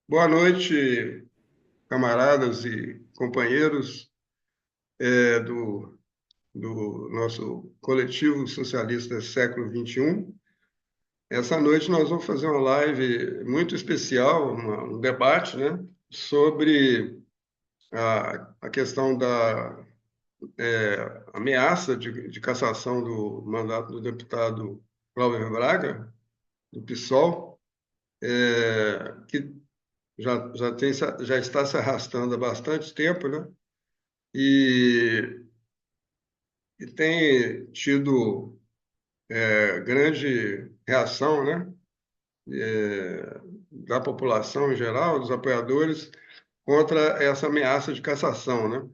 Boa noite, camaradas e companheiros do nosso coletivo socialista século XXI. Essa noite nós vamos fazer uma live muito especial, um debate, né, sobre a questão da ameaça de cassação do mandato do deputado Cláudio Braga, do PSOL, que já está se arrastando há bastante tempo, né? E e tem tido grande reação, né, da população em geral, dos apoiadores, contra essa ameaça de cassação, né?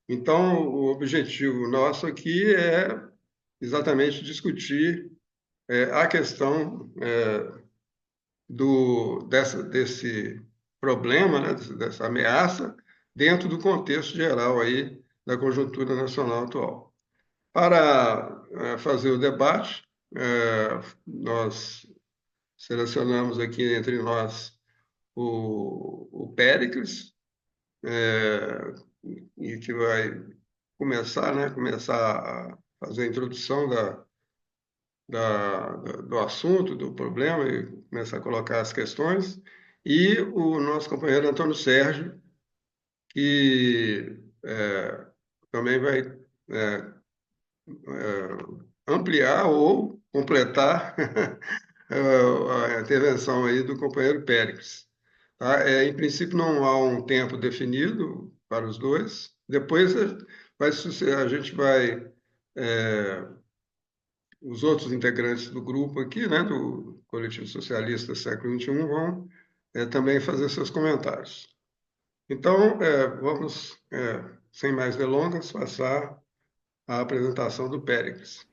Então, o objetivo nosso aqui é exatamente discutir a questão desse problema, né, dessa ameaça, dentro do contexto geral aí da conjuntura nacional atual. Para fazer o debate, nós selecionamos aqui entre nós o Péricles, é, e que vai começar a fazer a introdução do assunto, do problema, e começar a colocar as questões, e o nosso companheiro Antônio Sérgio, que também vai é, ampliar ou completar a intervenção aí do companheiro Péricles. Tá? Em princípio, não há um tempo definido para os dois. Depois a gente vai, é, os outros integrantes do grupo aqui, né, do Coletivo Socialista Século XXI, vão também fazer seus comentários. Então, vamos, sem mais delongas, passar à apresentação do Péricles.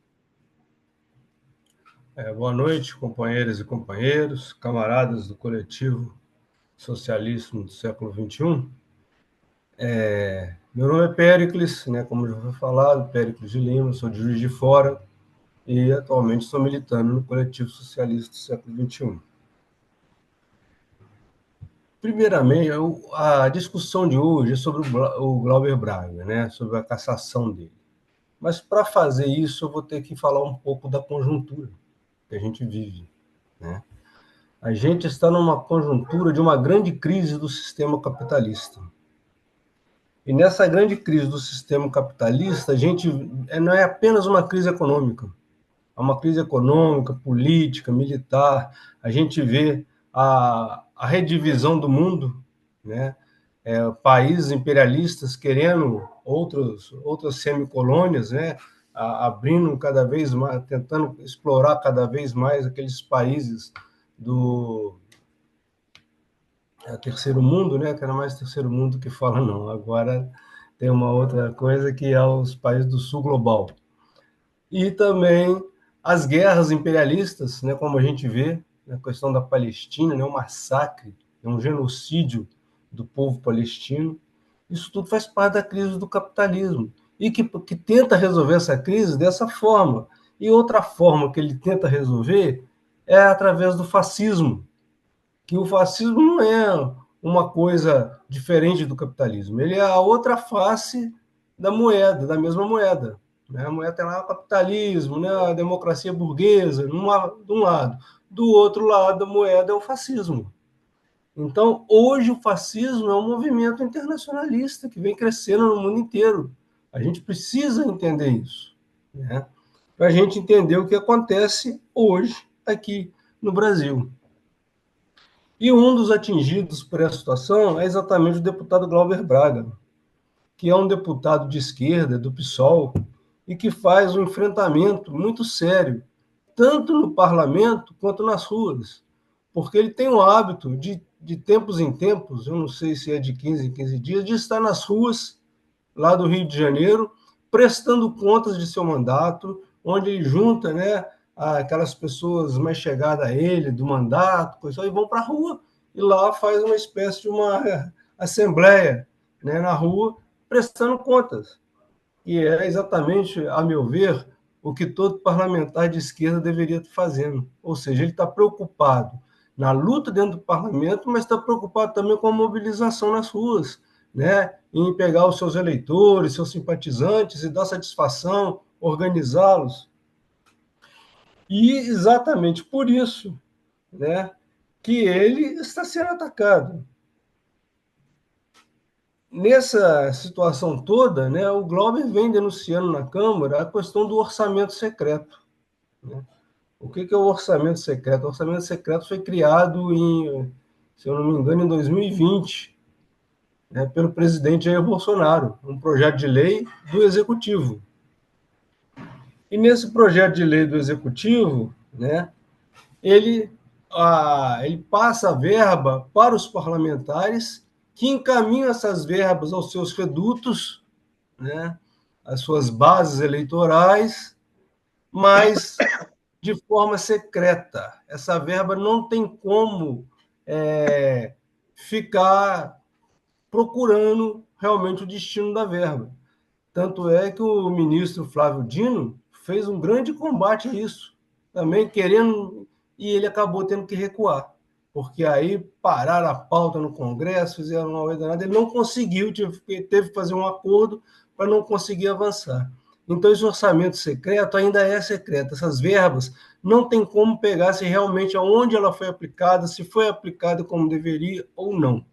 Boa noite, companheiras e companheiros, camaradas do coletivo socialista do século XXI. Meu nome é Péricles, né, como já foi falado, Péricles de Lima, sou de Juiz de Fora e atualmente estou militando no coletivo socialista do século XXI. Primeiramente, a discussão de hoje é sobre o Glauber Braga, né, sobre a cassação dele. Mas para fazer isso, eu vou ter que falar um pouco da conjuntura que a gente vive, né? A gente está numa conjuntura de uma grande crise do sistema capitalista. E nessa grande crise do sistema capitalista, a gente não é apenas uma crise econômica, é uma crise econômica, política, militar. A gente vê a redivisão do mundo, né? Países imperialistas querendo outras semicolônias, né? Abrindo cada vez mais, tentando explorar cada vez mais aqueles países do terceiro mundo, né? Que era mais terceiro mundo que fala, não. Agora tem uma outra coisa que é os países do sul global. E também as guerras imperialistas, né? Como a gente vê, a questão da Palestina, né? Um massacre, um genocídio do povo palestino. Isso tudo faz parte da crise do capitalismo. E que tenta resolver essa crise dessa forma. E outra forma que ele tenta resolver é através do fascismo, que o fascismo não é uma coisa diferente do capitalismo, ele é a outra face da moeda, da mesma moeda. Né? A moeda tem lá o capitalismo, né? A democracia burguesa, de um lado. Do outro lado da moeda é o fascismo. Então, hoje, o fascismo é um movimento internacionalista que vem crescendo no mundo inteiro. A gente precisa entender isso, né? Para a gente entender o que acontece hoje aqui no Brasil. E um dos atingidos por essa situação é exatamente o deputado Glauber Braga, que é um deputado de esquerda, do PSOL, e que faz um enfrentamento muito sério, tanto no parlamento quanto nas ruas, porque ele tem o hábito de tempos em tempos, eu não sei se é de 15 em 15 dias, de estar nas ruas lá do Rio de Janeiro, prestando contas de seu mandato, onde ele junta, né, aquelas pessoas mais chegadas a ele, do mandato, coisa, e vão para a rua, e lá faz uma espécie de uma assembleia, né, na rua, prestando contas. E é exatamente, a meu ver, o que todo parlamentar de esquerda deveria estar fazendo. Ou seja, ele está preocupado na luta dentro do parlamento, mas está preocupado também com a mobilização nas ruas, né? Em pegar os seus eleitores, seus simpatizantes e dar satisfação, organizá-los. E exatamente por isso, né, que ele está sendo atacado. Nessa situação toda, né, o Glauber vem denunciando na Câmara a questão do orçamento secreto. Né? O que é o orçamento secreto? O orçamento secreto foi criado se eu não me engano, em 2020, né, pelo presidente Jair Bolsonaro, um projeto de lei do Executivo. E nesse projeto de lei do Executivo, né, ele passa a verba para os parlamentares que encaminham essas verbas aos seus redutos, né, às suas bases eleitorais, mas de forma secreta. Essa verba não tem como ficar procurando realmente o destino da verba. Tanto é que o ministro Flávio Dino fez um grande combate a isso, também querendo, e ele acabou tendo que recuar, porque aí pararam a pauta no Congresso, fizeram uma ordenada, ele não conseguiu, teve que fazer um acordo para não conseguir avançar. Então, esse orçamento secreto ainda é secreto. Essas verbas não tem como pegar se realmente aonde ela foi aplicada, se foi aplicada como deveria ou não.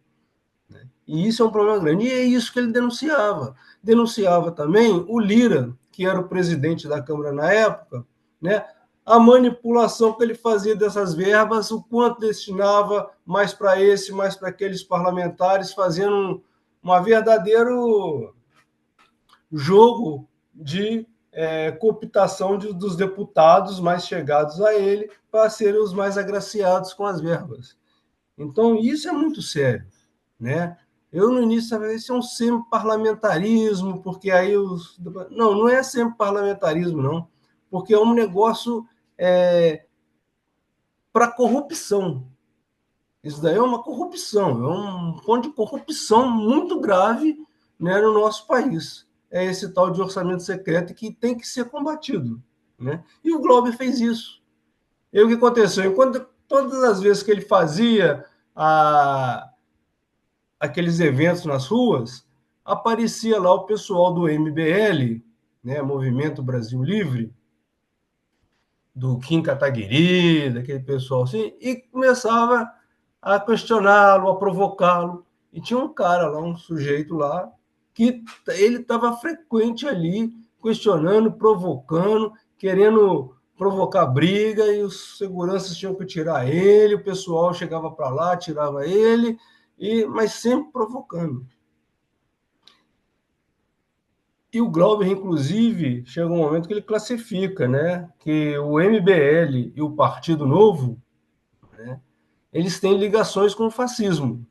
E isso é um problema grande. E é isso que ele denunciava. Denunciava também o Lira, que era o presidente da Câmara na época, né? A manipulação que ele fazia dessas verbas, o quanto destinava mais para esse, mais para aqueles parlamentares, fazendo um verdadeiro jogo de cooptação dos deputados mais chegados a ele para serem os mais agraciados com as verbas. Então, isso é muito sério, né? Eu, no início, sabia que isso é um semi-parlamentarismo, porque aí os... Não, não é semi-parlamentarismo, não, porque é um negócio para corrupção. Isso daí é uma corrupção, é um ponto de corrupção muito grave, né, no nosso país. É esse tal de orçamento secreto que tem que ser combatido, né? E o Glauber fez isso. E o que aconteceu? Enquanto todas as vezes que ele fazia aqueles eventos nas ruas, aparecia lá o pessoal do MBL, né, Movimento Brasil Livre, do Kim Kataguiri, daquele pessoal assim, e começava a questioná-lo, a provocá-lo. E tinha um cara lá, um sujeito lá, que ele estava frequente ali, questionando, provocando, querendo provocar briga, e os seguranças tinham que tirar ele, o pessoal chegava para lá, tirava ele, mas sempre provocando. E o Glauber, inclusive, chega um momento que ele classifica, né, que o MBL e o Partido Novo, né, eles têm ligações com o fascismo.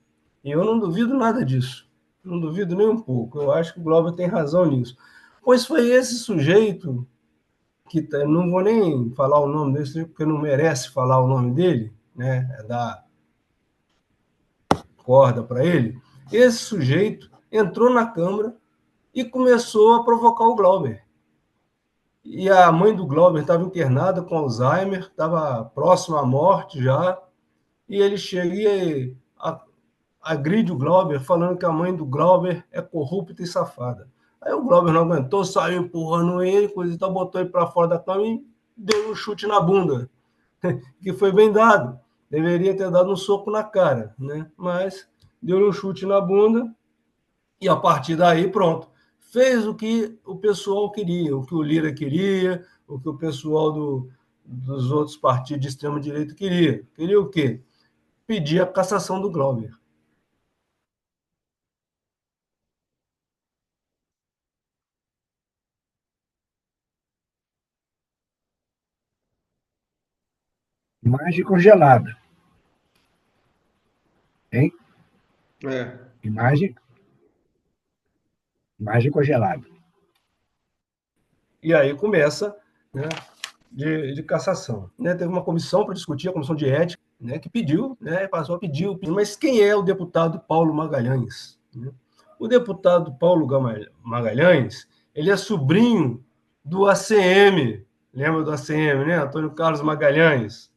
E eu não duvido nada disso. Não duvido nem um pouco. Eu acho que o Glauber tem razão nisso. Pois foi esse sujeito que não vou nem falar o nome dele, porque não merece falar o nome dele, né, é dar corda para ele. Esse sujeito entrou na Câmara e começou a provocar o Glauber. E a mãe do Glauber estava internada com Alzheimer, estava próxima à morte já, e ele chega e agride o Glauber, falando que a mãe do Glauber é corrupta e safada. Aí o Glauber não aguentou, saiu empurrando ele, coisa e tal, botou ele para fora da cama e deu um chute na bunda, que foi bem dado. Deveria ter dado um soco na cara, né? Mas deu um chute na bunda e a partir daí, pronto. Fez o que o pessoal queria, o que o Lira queria, o que o pessoal dos outros partidos de extrema-direita queria. Queria o quê? Pedir a cassação do Glauber. Imagem congelada. Hein? É. Imagem congelada. E aí começa, né, de cassação. Né? Teve uma comissão para discutir, a comissão de ética, né, que pediu, né, passou a pedir, mas quem é o deputado Paulo Magalhães? Né? O deputado Paulo Magalhães, ele é sobrinho do ACM, lembra do ACM, né? Antônio Carlos Magalhães.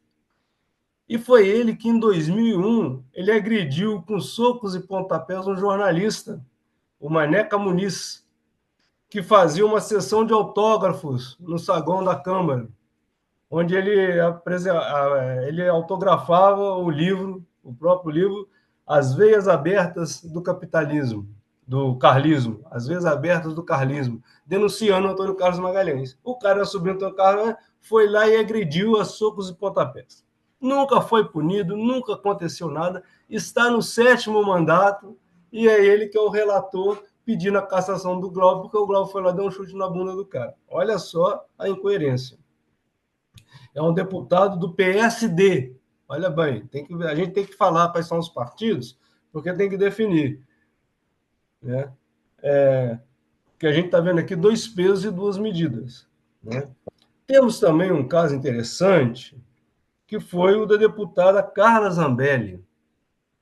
E foi ele que, em 2001, ele agrediu com socos e pontapés um jornalista, o Maneca Muniz, que fazia uma sessão de autógrafos no saguão da Câmara, onde ele autografava o livro, o próprio livro, As Veias Abertas do Capitalismo, do Carlismo, As Veias Abertas do Carlismo, denunciando o Antônio Carlos Magalhães. O cara, sobrinho do Antônio Carlos, foi lá e agrediu a socos e pontapés. Nunca foi punido, nunca aconteceu nada, está no 7º mandato, e é ele que é o relator pedindo a cassação do Glauber, porque o Glauber foi lá e deu um chute na bunda do cara. Olha só a incoerência. É um deputado do PSD. Olha bem, a gente tem que falar quais são os partidos, porque tem que definir. Né? Que a gente está vendo aqui 2 pesos e 2 medidas. Né? Temos também um caso interessante, que foi o da deputada Carla Zambelli.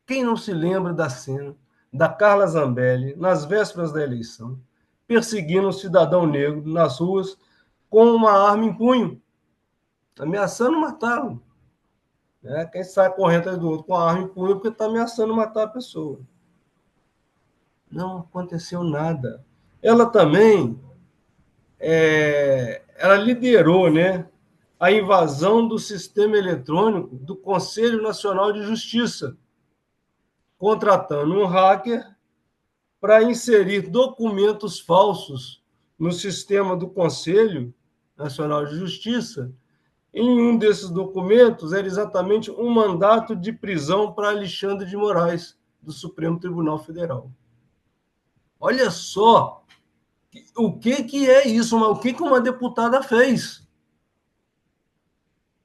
Quem não se lembra da cena da Carla Zambelli, nas vésperas da eleição, perseguindo um cidadão negro nas ruas com uma arma em punho, ameaçando matá-lo. Né? Quem sai correndo atrás do outro com a arma em punho porque está ameaçando matar a pessoa. Não aconteceu nada. Ela também ela liderou, né, a invasão do sistema eletrônico do Conselho Nacional de Justiça, contratando um hacker para inserir documentos falsos no sistema do Conselho Nacional de Justiça. Em um desses documentos era exatamente um mandato de prisão para Alexandre de Moraes, do Supremo Tribunal Federal. Olha só o que é isso, o que uma deputada fez.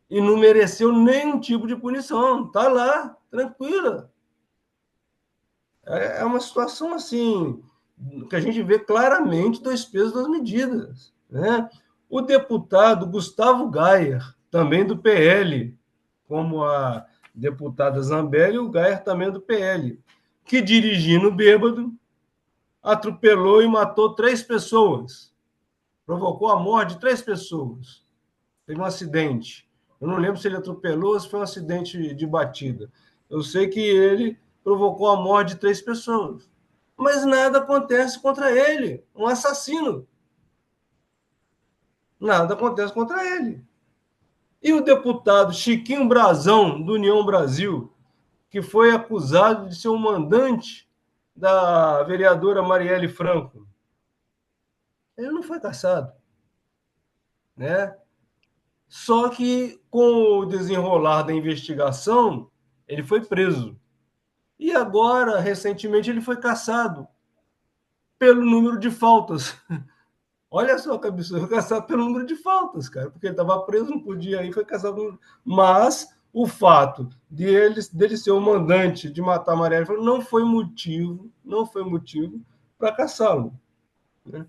E não mereceu nenhum tipo de punição. Está lá, tranquila. É uma situação assim, que a gente vê claramente 2 pesos, 2 medidas. Né? O deputado Gustavo Gayer, também do PL, como a deputada Zambelli, o Gayer também do PL, que dirigindo bêbado, atropelou e matou 3 pessoas. Provocou a morte de 3 pessoas. Teve um acidente. Eu não lembro se ele atropelou ou se foi um acidente de batida. Eu sei que ele provocou a morte de 3 pessoas. Mas nada acontece contra ele. Um assassino. Nada acontece contra ele. E o deputado Chiquinho Brazão, do União Brasil, que foi acusado de ser um mandante da vereadora Marielle Franco. Ele não foi cassado. Né? Só que, com o desenrolar da investigação, ele foi preso. E agora, recentemente, ele foi cassado pelo número de faltas. Olha só que absurdo, foi cassado pelo número de faltas, cara, porque ele estava preso, não podia ir, foi cassado. Mas o fato dele ser o mandante de matar a Marielle não foi motivo para cassá-lo. Né?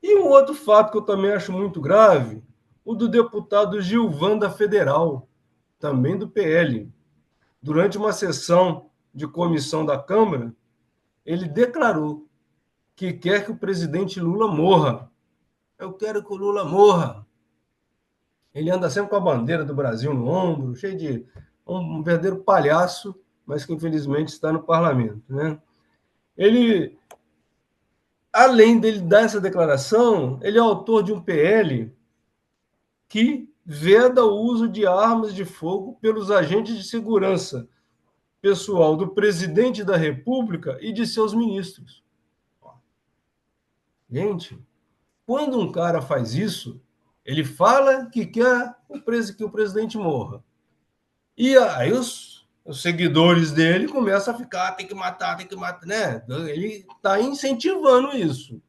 E um outro fato que eu também acho muito grave, o do deputado Gilvan da Federal, também do PL. Durante uma sessão de comissão da Câmara, ele declarou que quer que o presidente Lula morra. Eu quero que o Lula morra. Ele anda sempre com a bandeira do Brasil no ombro, cheio de um verdadeiro palhaço, mas que infelizmente está no parlamento. Né? Ele, além dele dar essa declaração, ele é autor de um PL que veda o uso de armas de fogo pelos agentes de segurança pessoal do presidente da República e de seus ministros. Gente, quando um cara faz isso, ele fala que quer que o presidente morra. E aí os seguidores dele começam a ficar, tem que matar, né? Ele está incentivando isso.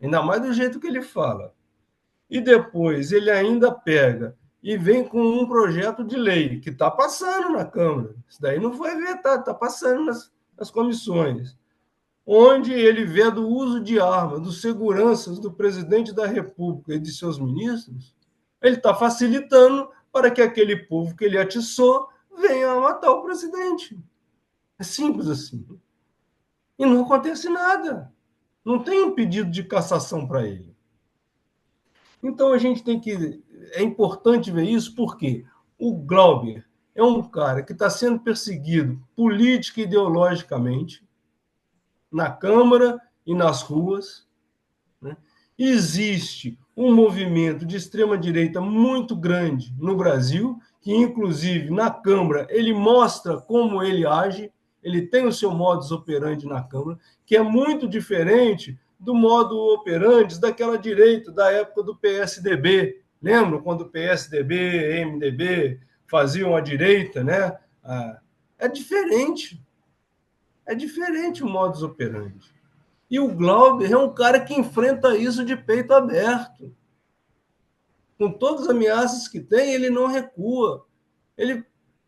Ainda mais do jeito que ele fala. E depois ele ainda pega e vem com um projeto de lei que está passando na Câmara. Isso daí não foi vetado, está passando nas comissões. Onde ele vê do uso de armas, dos seguranças do presidente da República e de seus ministros, ele está facilitando para que aquele povo que ele atiçou venha a matar o presidente. É simples assim. E não acontece nada. Não tem um pedido de cassação para ele. Então a gente tem que. É importante ver isso porque o Glauber é um cara que está sendo perseguido política e ideologicamente na Câmara e nas ruas, né? Existe um movimento de extrema-direita muito grande no Brasil, que, inclusive, na Câmara, ele mostra como ele age, ele tem o seu modus operandi na Câmara, que é muito diferente do modo operandi daquela direita da época do PSDB. Lembram quando o PSDB, MDB faziam a direita, né? É diferente o modus operandi. E o Glauber é um cara que enfrenta isso de peito aberto. Com todas as ameaças que tem, ele não recua. Ele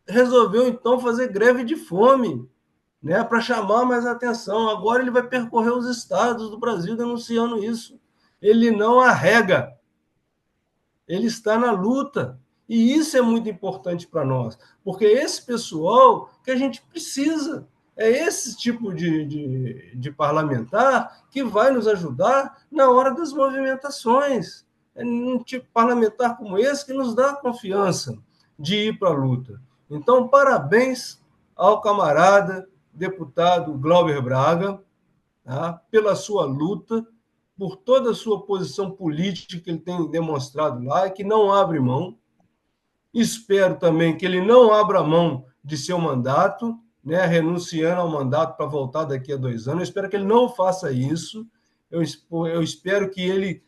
resolveu, então, fazer greve de fome, né, para chamar mais atenção. Agora ele vai percorrer os estados do Brasil denunciando isso. Ele não arrega. Ele está na luta. E isso é muito importante para nós, porque é esse pessoal que a gente precisa. É esse tipo de parlamentar que vai nos ajudar na hora das movimentações. É um tipo parlamentar como esse que nos dá a confiança de ir para a luta. Então, parabéns ao camarada deputado Glauber Braga, tá, pela sua luta, por toda a sua posição política que ele tem demonstrado lá e que não abre mão. Espero também que ele não abra mão de seu mandato, né, renunciando ao mandato para voltar daqui a 2 anos. Eu espero que ele não faça isso. Eu espero que ele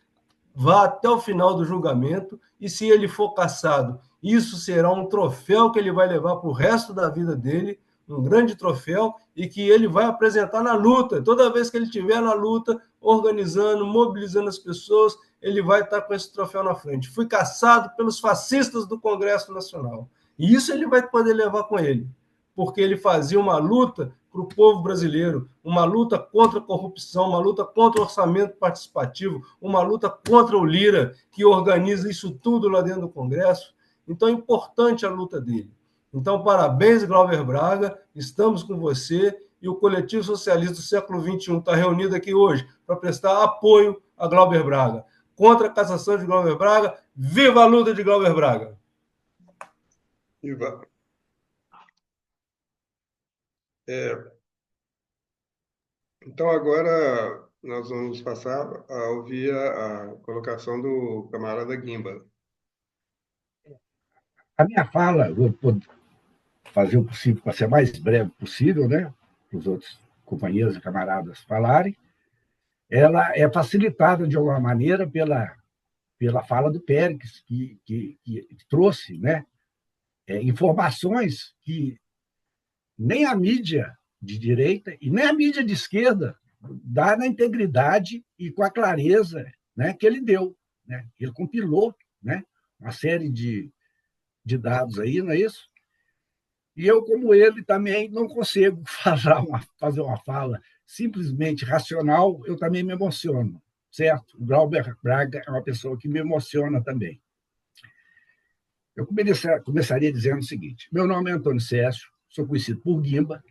vá até o final do julgamento e, se ele for cassado, isso será um troféu que ele vai levar para o resto da vida dele, um grande troféu, e que ele vai apresentar na luta. Toda vez que ele estiver na luta, organizando, mobilizando as pessoas, ele vai estar com esse troféu na frente. Fui caçado pelos fascistas do Congresso Nacional. E isso ele vai poder levar com ele, porque ele fazia uma luta para o povo brasileiro, uma luta contra a corrupção, uma luta contra o orçamento participativo, uma luta contra o Lira, que organiza isso tudo lá dentro do Congresso. Então é importante a luta dele. Então, parabéns, Glauber Braga, estamos com você, e o Coletivo Socialista do Século XXI está reunido aqui hoje para prestar apoio a Glauber Braga. Contra a cassação de Glauber Braga, viva a luta de Glauber Braga! Viva. Então, agora nós vamos passar a ouvir a colocação do camarada Guimba. A minha fala, vou fazer o possível para ser mais breve possível, né? Para os outros companheiros e camaradas falarem. Ela é facilitada, de alguma maneira, pela fala do Péricles, que trouxe, né, informações que nem a mídia de direita e nem a mídia de esquerda dá na integridade e com a clareza, né, que ele deu. Né? Ele compilou, né, uma série de dados aí, não é isso? E eu, como ele, também não consigo fazer uma fala simplesmente racional, eu também me emociono, certo? O Glauber Braga é uma pessoa que me emociona também. Eu começaria dizendo o seguinte: meu nome é Antônio Cécio, sou conhecido por Guimba,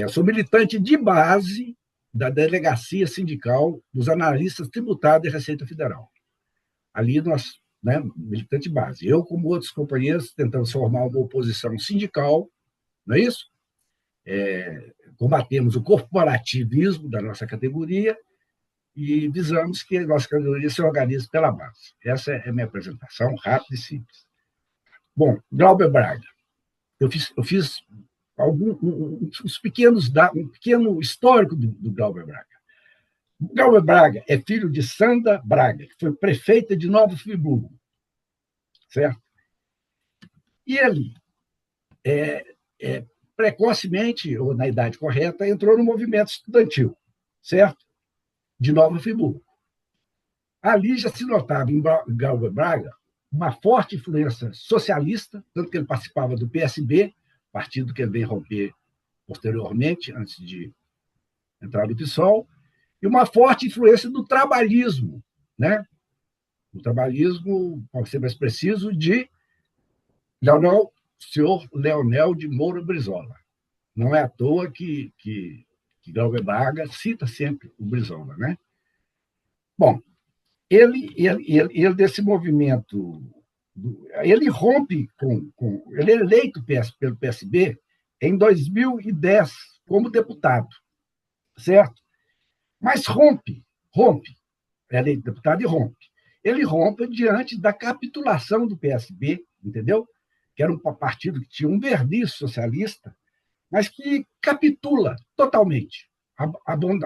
sou militante de base da Delegacia Sindical dos Analistas Tributários da Receita Federal. Ali nós, né, militante base. Eu, como outros companheiros, tentamos formar uma oposição sindical, não é isso? Combatemos o corporativismo da nossa categoria e visamos que a nossa categoria se organize pela base. Essa é a minha apresentação, rápida e simples. Bom, Glauber Braga. Eu fiz uns um pequeno histórico do Glauber Braga. Glauber Braga é filho de Sandra Braga, que foi prefeita de Nova Friburgo, certo? E ele, precocemente, ou na idade correta, entrou no movimento estudantil, certo? De Nova Friburgo. Ali já se notava em Glauber Braga uma forte influência socialista, tanto que ele participava do PSB, partido que ele veio romper posteriormente, antes de entrar no PSOL, e uma forte influência do trabalhismo, né? O trabalhismo, para ser mais preciso, de senhor Leonel de Moura Brizola. Não é à toa que Glauber Braga cita sempre o Brizola, né? Bom, ele desse movimento Ele rompe ele é eleito pelo PSB em 2010 como deputado, certo? Mas rompe, é eleito deputado e rompe. Ele rompe diante da capitulação do PSB, entendeu? Que era um partido que tinha um verniz socialista, mas que capitula totalmente.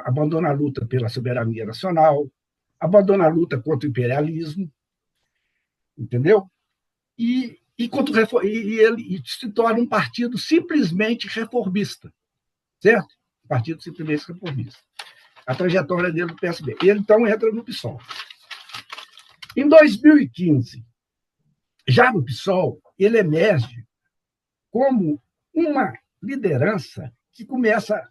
Abandona a luta pela soberania nacional, abandona a luta contra o imperialismo, entendeu? Ele se torna um partido simplesmente reformista, certo? Partido simplesmente reformista. A trajetória dele do PSB. Ele, então, entra no PSOL. Em 2015, já no PSOL, ele emerge como uma liderança que começa,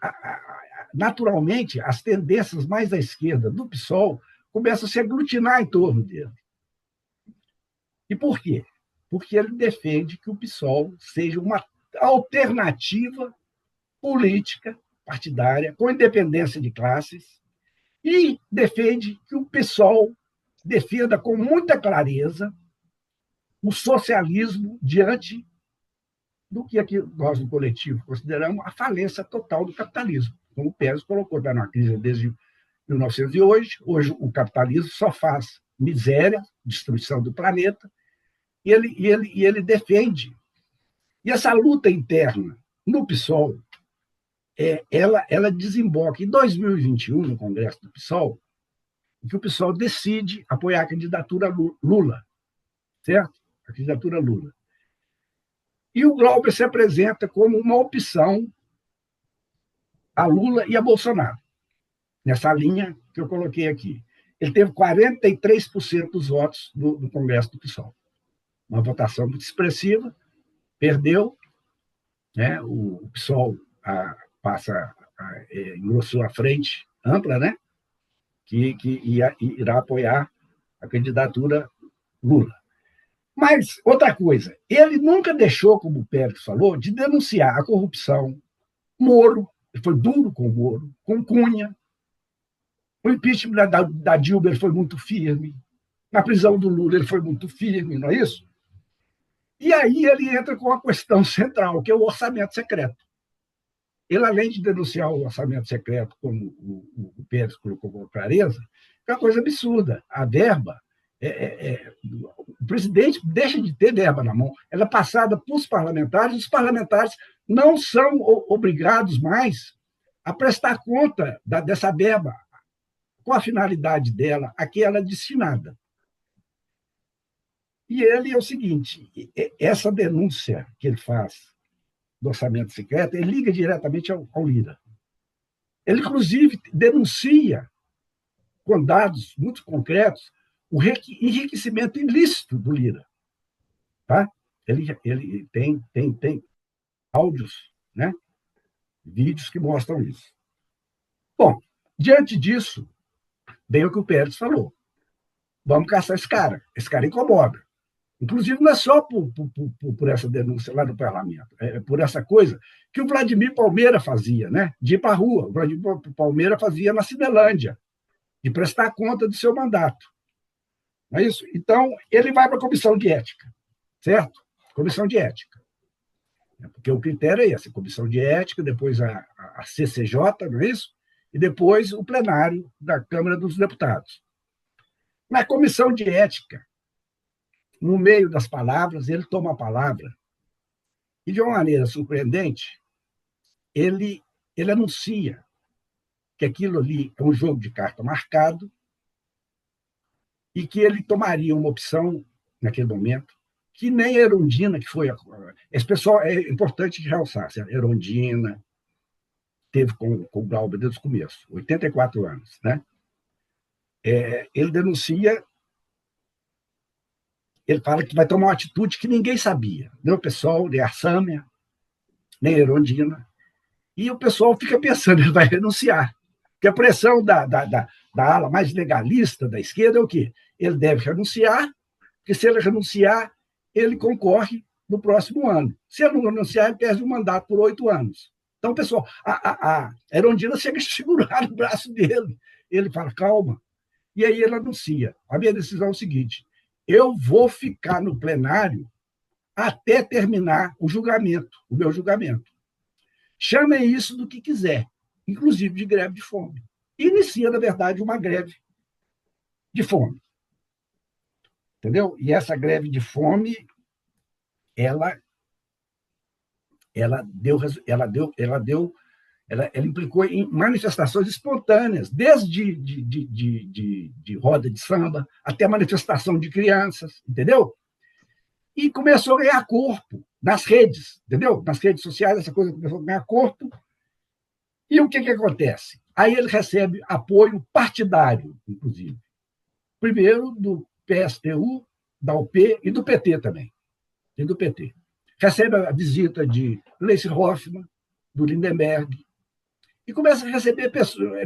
naturalmente, as tendências mais à esquerda do PSOL começam a se aglutinar em torno dele. E por quê? Porque ele defende que o PSOL seja uma alternativa política partidária, com independência de classes, e defende que o PSOL defenda com muita clareza o socialismo diante do que aqui nós, no coletivo, consideramos a falência total do capitalismo. Como o Pérez colocou, está na crise desde 1908, hoje o capitalismo só faz miséria, destruição do planeta, e ele defende. E essa luta interna no PSOL, ela desemboca em 2021, no Congresso do PSOL, em que o PSOL decide apoiar a candidatura Lula, certo? A candidatura Lula. E o Glauber se apresenta como uma opção a Lula e a Bolsonaro, nessa linha que eu coloquei aqui. Ele teve 43% dos votos do Congresso do PSOL. Uma votação muito expressiva, perdeu, né? O PSOL engrossou a frente ampla, né? que irá apoiar a candidatura Lula. Mas, outra coisa, ele nunca deixou, como o Pérez falou, de denunciar a corrupção, Moro, ele foi duro com o Moro, com Cunha, o impeachment da Dilma ele foi muito firme, na prisão do Lula ele foi muito firme, não é isso? E aí ele entra com a questão central, que é o orçamento secreto. Ele, além de denunciar o orçamento secreto, como o Pérez colocou com clareza, é uma coisa absurda. A verba, o presidente deixa de ter verba na mão, ela é passada para os parlamentares não são obrigados mais a prestar conta dessa verba, com a finalidade dela, a que ela é destinada. E ele é o seguinte, essa denúncia que ele faz do orçamento secreto, ele liga diretamente ao Lira. Ele, inclusive, denuncia, com dados muito concretos, o enriquecimento ilícito do Lira. Tá? Ele tem áudios, né? Vídeos que mostram isso. Bom, diante disso, vem o que o Pérez falou. Vamos caçar esse cara. Esse cara incomoda. Inclusive, não é só por essa denúncia lá no parlamento, é por essa coisa que o Vladimir Palmeira fazia, né? De ir para a rua. O Vladimir Palmeira fazia na Cinelândia, de prestar conta do seu mandato. Não é isso? Então, ele vai para a comissão de ética, certo? Comissão de ética. Porque o critério é esse, comissão de ética, depois a CCJ, não é isso? E depois o plenário da Câmara dos Deputados. Na comissão de ética, no meio das palavras, ele toma a palavra e, de uma maneira surpreendente, ele anuncia que aquilo ali é um jogo de carta marcado e que ele tomaria uma opção, naquele momento, que nem a Erundina, que foi... Esse pessoal, é importante realçar, a Erundina teve com o Glauber desde o começo, 84 anos, né? Ele denuncia, ele fala que vai tomar uma atitude que ninguém sabia, nem o pessoal, nem a Sâmia, nem a Erundina, e o pessoal fica pensando, ele vai renunciar, porque a pressão da ala mais legalista da esquerda é o quê? Ele deve renunciar, porque se ele renunciar, ele concorre no próximo ano. Se ele não renunciar, ele perde o mandato por 8 anos. Então, pessoal, a Erundina chega a segurar o braço dele. Ele fala, calma. E aí ele anuncia. A minha decisão é o seguinte, eu vou ficar no plenário até terminar o julgamento, o meu julgamento. Chamem isso do que quiser, inclusive de greve de fome. Inicia, na verdade, uma greve de fome. Entendeu? E essa greve de fome, ela implicou em manifestações espontâneas, desde de roda de samba até manifestação de crianças, entendeu? E começou a ganhar corpo nas redes, entendeu? Nas redes sociais, essa coisa começou a ganhar corpo. E o que acontece? Aí ele recebe apoio partidário, inclusive. Primeiro, do PSTU, da UP e do PT também. E do PT. Recebe a visita de Gleisi Hoffmann, do Lindenberg, e começa a receber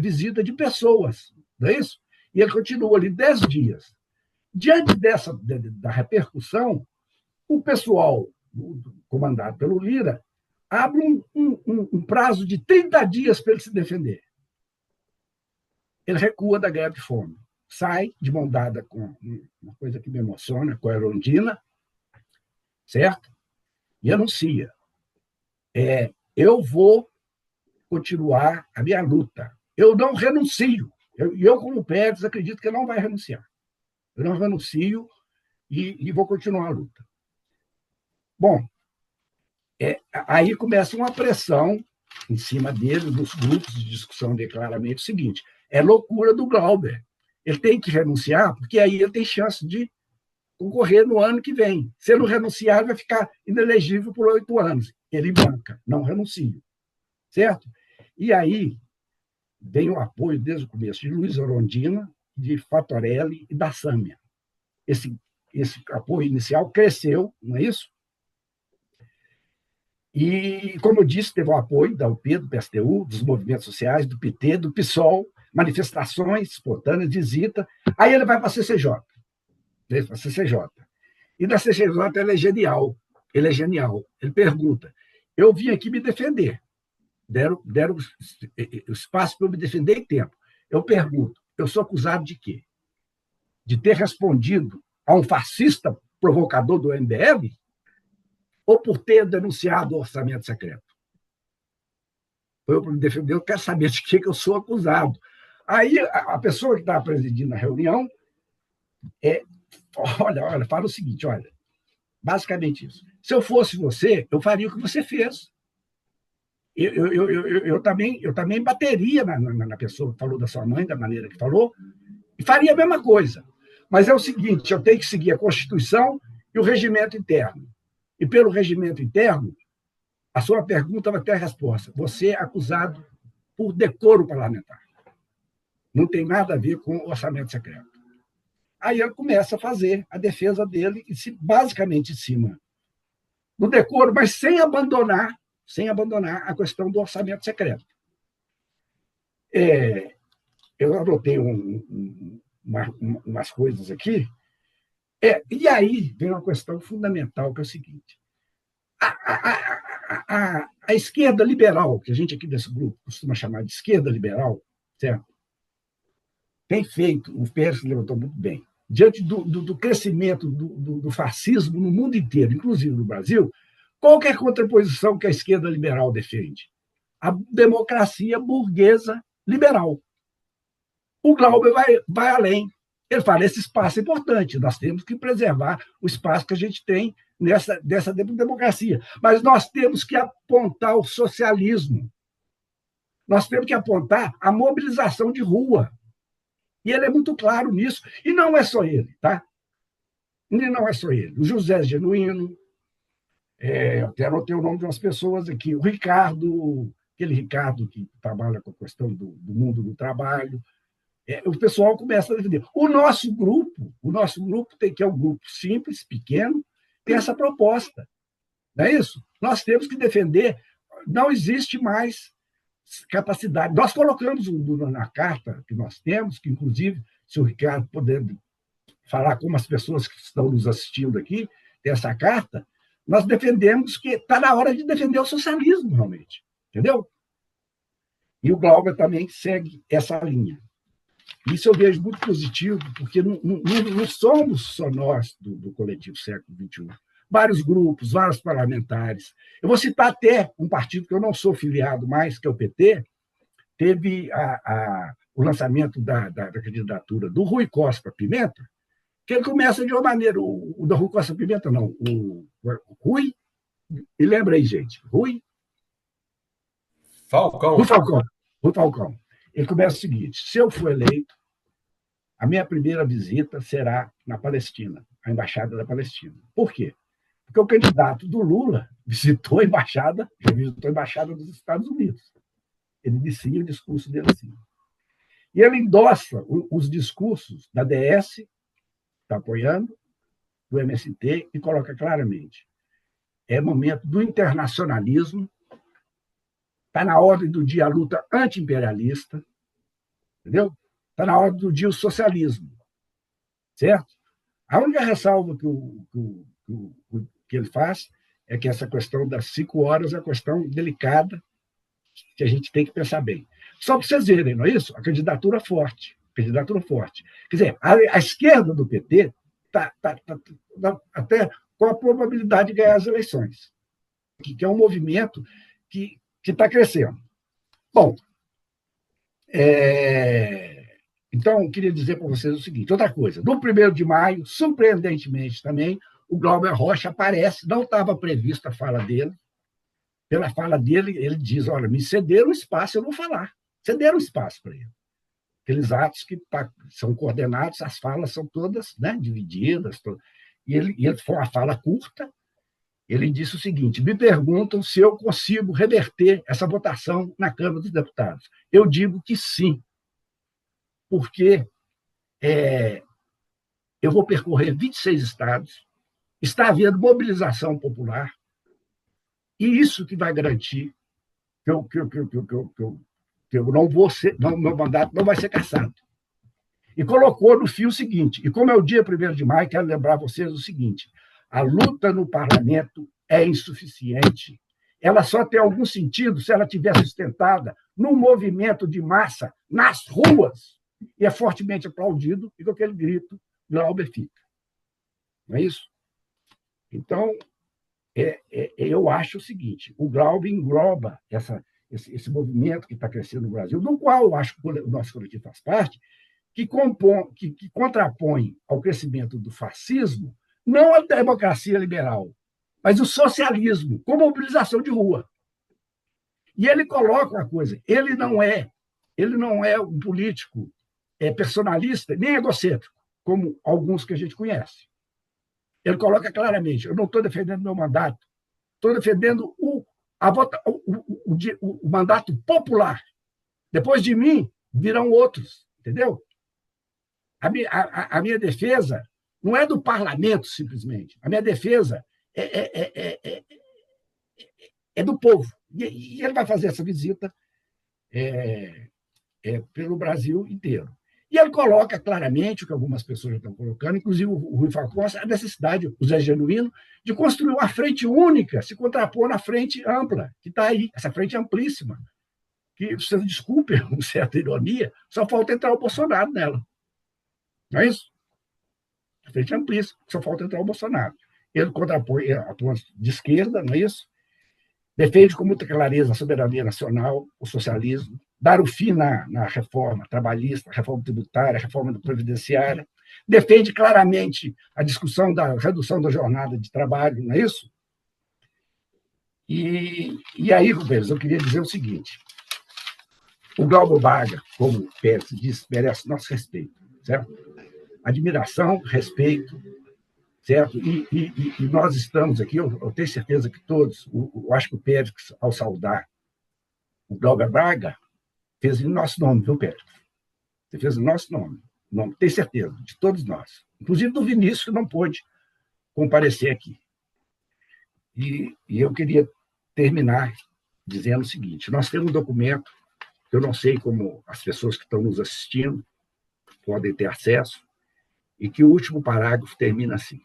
visita de pessoas, não é isso? E ele continua ali 10 dias. Diante da repercussão, o pessoal, comandado pelo Lira, abre um prazo de 30 dias para ele se defender. Ele recua da greve de fome. Sai de mão dada com uma coisa que me emociona, com a Erundina, certo? E anuncia: eu vou continuar a minha luta. Eu não renuncio. Eu como Pérez, acredito que ele não vai renunciar. Eu não renuncio e vou continuar a luta. Bom, aí começa uma pressão em cima dele, dos grupos de discussão, de claramente o seguinte: é loucura do Glauber. Ele tem que renunciar, porque aí ele tem chance de concorrer no ano que vem. Se ele não renunciar, ele vai ficar inelegível por 8 anos. Ele banca, não renuncia. Certo? E aí vem o apoio, desde o começo, de Luiz Orondina, de Fatorelli e da Sâmia. Esse apoio inicial cresceu, não é isso? E, como eu disse, teve o apoio da UP, do PSTU, dos movimentos sociais, do PT, do PSOL, manifestações espontâneas, visita. Aí ele vai para a CCJ. Para a CCJ. E da CCJ ele é genial. Ele pergunta: eu vim aqui me defender. Deram espaço para eu me defender em tempo. Eu pergunto: eu sou acusado de quê? De ter respondido a um fascista provocador do MBL? Ou por ter denunciado o orçamento secreto? Eu, para me defender, eu quero saber de que eu sou acusado. Aí a pessoa que estava presidindo a reunião fala o seguinte: olha, basicamente isso. Se eu fosse você, eu faria o que você fez. Eu também bateria na pessoa que falou da sua mãe, da maneira que falou, e faria a mesma coisa. Mas é o seguinte: eu tenho que seguir a Constituição e o regimento interno. E pelo regimento interno, a sua pergunta vai ter a resposta. Você é acusado por decoro parlamentar. Não tem nada a ver com o orçamento secreto. Aí ele começa a fazer a defesa dele, basicamente em cima do decoro, mas sem abandonar a questão do orçamento secreto. Eu anotei umas coisas aqui, e aí vem uma questão fundamental, que é o seguinte: a esquerda liberal, que a gente aqui desse grupo costuma chamar de esquerda liberal, certo? Tem feito, o Pérez levantou muito bem, diante do crescimento do fascismo no mundo inteiro, inclusive no Brasil. Qual que é a contraposição que a esquerda liberal defende? A democracia burguesa liberal. O Glauber vai além. Ele fala: esse espaço é importante, nós temos que preservar o espaço que a gente tem dessa democracia. Mas nós temos que apontar o socialismo. Nós temos que apontar a mobilização de rua. E ele é muito claro nisso. E não é só ele, tá? E não é só ele. O José Genuíno, até anotei o nome de umas pessoas aqui. O Ricardo, aquele Ricardo que trabalha com a questão do mundo do trabalho. O pessoal começa a defender. O nosso grupo tem que é um grupo simples, pequeno, tem essa proposta. Não é isso? Nós temos que defender. Não existe mais capacidade. Nós colocamos na carta que nós temos, que, inclusive, se o Ricardo puder falar como as pessoas que estão nos assistindo aqui, tem essa carta, nós defendemos que está na hora de defender o socialismo, realmente. Entendeu? E o Glauber também segue essa linha. Isso eu vejo muito positivo, porque não somos só nós do coletivo Século XXI. Vários grupos, vários parlamentares. Eu vou citar até um partido que eu não sou filiado mais, que é o PT, teve o lançamento da candidatura do Rui Costa Pimenta, que ele começa de uma maneira, o da Rui Costa Pimenta não, o Rui, e lembra aí, gente, Rui Falcão. Rui Falcão. Ele começa o seguinte: se eu for eleito, a minha primeira visita será na Palestina, a Embaixada da Palestina. Por quê? Porque o candidato do Lula visitou a embaixada dos Estados Unidos. Ele inicia o discurso dele assim. E ele endossa os discursos da DS, está apoiando, do MST, e coloca claramente: é momento do internacionalismo, está na ordem do dia a luta anti-imperialista, entendeu? Está na ordem do dia o socialismo, certo? A única ressalva que ele faz é que essa questão das 5 horas é uma questão delicada, que a gente tem que pensar bem. Só para vocês verem, não é isso? A candidatura forte. Candidatura forte. Quer dizer, a esquerda do PT está até com a probabilidade de ganhar as eleições, que é um movimento que está crescendo. Bom, então, eu queria dizer para vocês o seguinte: outra coisa, no 1º de maio, surpreendentemente também, o Glauber Rocha aparece, não estava prevista a fala dele. Pela fala dele, ele diz: olha, me cederam espaço, eu vou falar. Cederam espaço para ele. Aqueles atos que são coordenados, as falas são todas, né, divididas. E ele foi uma fala curta. Ele disse o seguinte: me perguntam se eu consigo reverter essa votação na Câmara dos Deputados. Eu digo que sim, porque eu vou percorrer 26 estados, está havendo mobilização popular, e isso que vai garantir que eu não vou ser, meu mandato não vai ser cassado. E colocou no fio o seguinte: e como é o dia 1º de maio, quero lembrar vocês o seguinte: a luta no parlamento é insuficiente. Ela só tem algum sentido se ela estiver sustentada num movimento de massa nas ruas, e é fortemente aplaudido, e com aquele grito, Glauber fica. Não é isso? Então, eu acho o seguinte: o Glauber engloba esse movimento que está crescendo no Brasil, do qual eu acho que o nosso coletivo faz parte, que contrapõe ao crescimento do fascismo não a democracia liberal, mas o socialismo, com mobilização de rua. E ele coloca uma coisa: ele não é um político personalista, nem egocêntrico, como alguns que a gente conhece. Ele coloca claramente: eu não estou defendendo meu mandato, estou defendendo o mandato popular. Depois de mim, virão outros, entendeu? A minha defesa não é do parlamento, simplesmente. A minha defesa é do povo. E ele vai fazer essa visita pelo Brasil inteiro. E ele coloca claramente o que algumas pessoas já estão colocando, inclusive o Rui Falcão, a necessidade, o Zé Genuíno, de construir uma frente única, se contrapor na frente ampla, que está aí, essa frente amplíssima, que, vocês desculpem com certa ironia, só falta entrar o Bolsonaro nela. Não é isso? A frente amplíssima, só falta entrar o Bolsonaro. Ele contrapõe a ponta de esquerda, não é isso? Defende com muita clareza a soberania nacional, o socialismo, dar o fim na reforma trabalhista, reforma tributária, reforma previdenciária. Defende claramente a discussão da redução da jornada de trabalho, não é isso? E aí, companheiros, eu queria dizer o seguinte: o Glauber Braga, como o Pérez disse, merece nosso respeito, certo? Admiração, respeito, certo? E nós estamos aqui, eu tenho certeza que todos, eu acho que o Pérez, ao saudar o Glauber Braga, fez em nosso nome, viu, Pérez? Você fez em nosso nome, tenho certeza, de todos nós. Inclusive do Vinícius, que não pôde comparecer aqui. E eu queria terminar dizendo o seguinte: nós temos um documento, que eu não sei como as pessoas que estão nos assistindo podem ter acesso, e que o último parágrafo termina assim: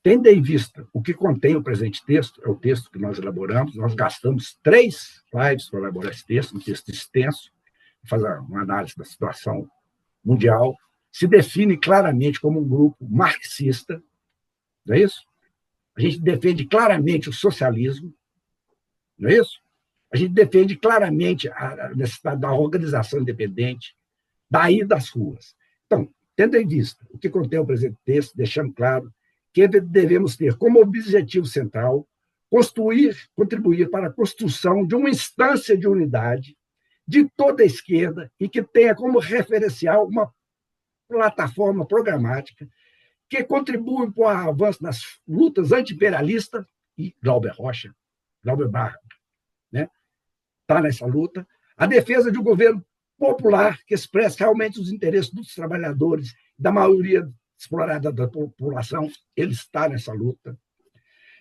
tendo em vista o que contém o presente texto, é o texto que nós elaboramos, nós gastamos 3 lives para elaborar esse texto, um texto extenso, fazer uma análise da situação mundial, se define claramente como um grupo marxista, não é isso? A gente defende claramente o socialismo, não é isso? A gente defende claramente a necessidade da organização independente, daí das ruas. Então, tendo em vista o que contém o presente texto, deixando claro que devemos ter como objetivo central contribuir para a construção de uma instância de unidade de toda a esquerda e que tenha como referencial uma plataforma programática que contribui para o avanço nas lutas anti-imperialistas, e Glauber Rocha, Glauber Barra, né, está nessa luta, a defesa de um governo popular que expressa realmente os interesses dos trabalhadores, da maioria explorada da população, ele está nessa luta.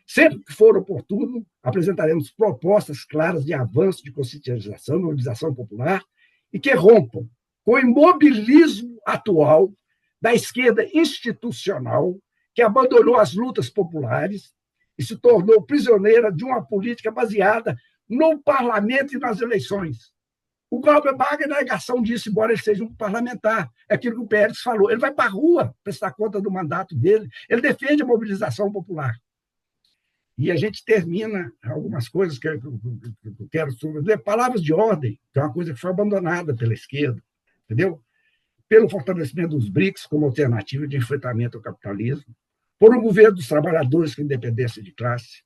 Sempre que for oportuno, apresentaremos propostas claras de avanço de conscientização e mobilização popular e que rompam com o imobilismo atual da esquerda institucional que abandonou as lutas populares e se tornou prisioneira de uma política baseada no parlamento e nas eleições. O Glauber Braga é negação disso, embora ele seja um parlamentar. É aquilo que o Pérez falou. Ele vai para a rua prestar conta do mandato dele. Ele defende a mobilização popular. E a gente termina algumas coisas que eu quero sobre palavras de ordem, que é uma coisa que foi abandonada pela esquerda, entendeu? Pelo fortalecimento dos BRICS como alternativa de enfrentamento ao capitalismo, por um governo dos trabalhadores com independência de classe,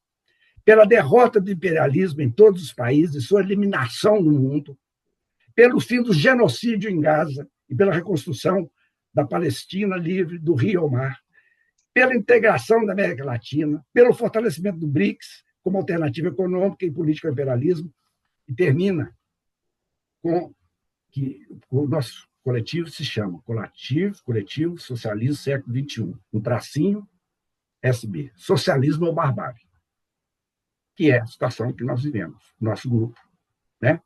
pela derrota do imperialismo em todos os países e sua eliminação no mundo, pelo fim do genocídio em Gaza e pela reconstrução da Palestina livre do rio ao mar, pela integração da América Latina, pelo fortalecimento do BRICS como alternativa econômica e política ao imperialismo, e termina com que o nosso coletivo se chama Coletivo Socialismo Século XXI, um tracinho SB, Socialismo ou Barbárie, que é a situação que nós vivemos, nosso grupo, né?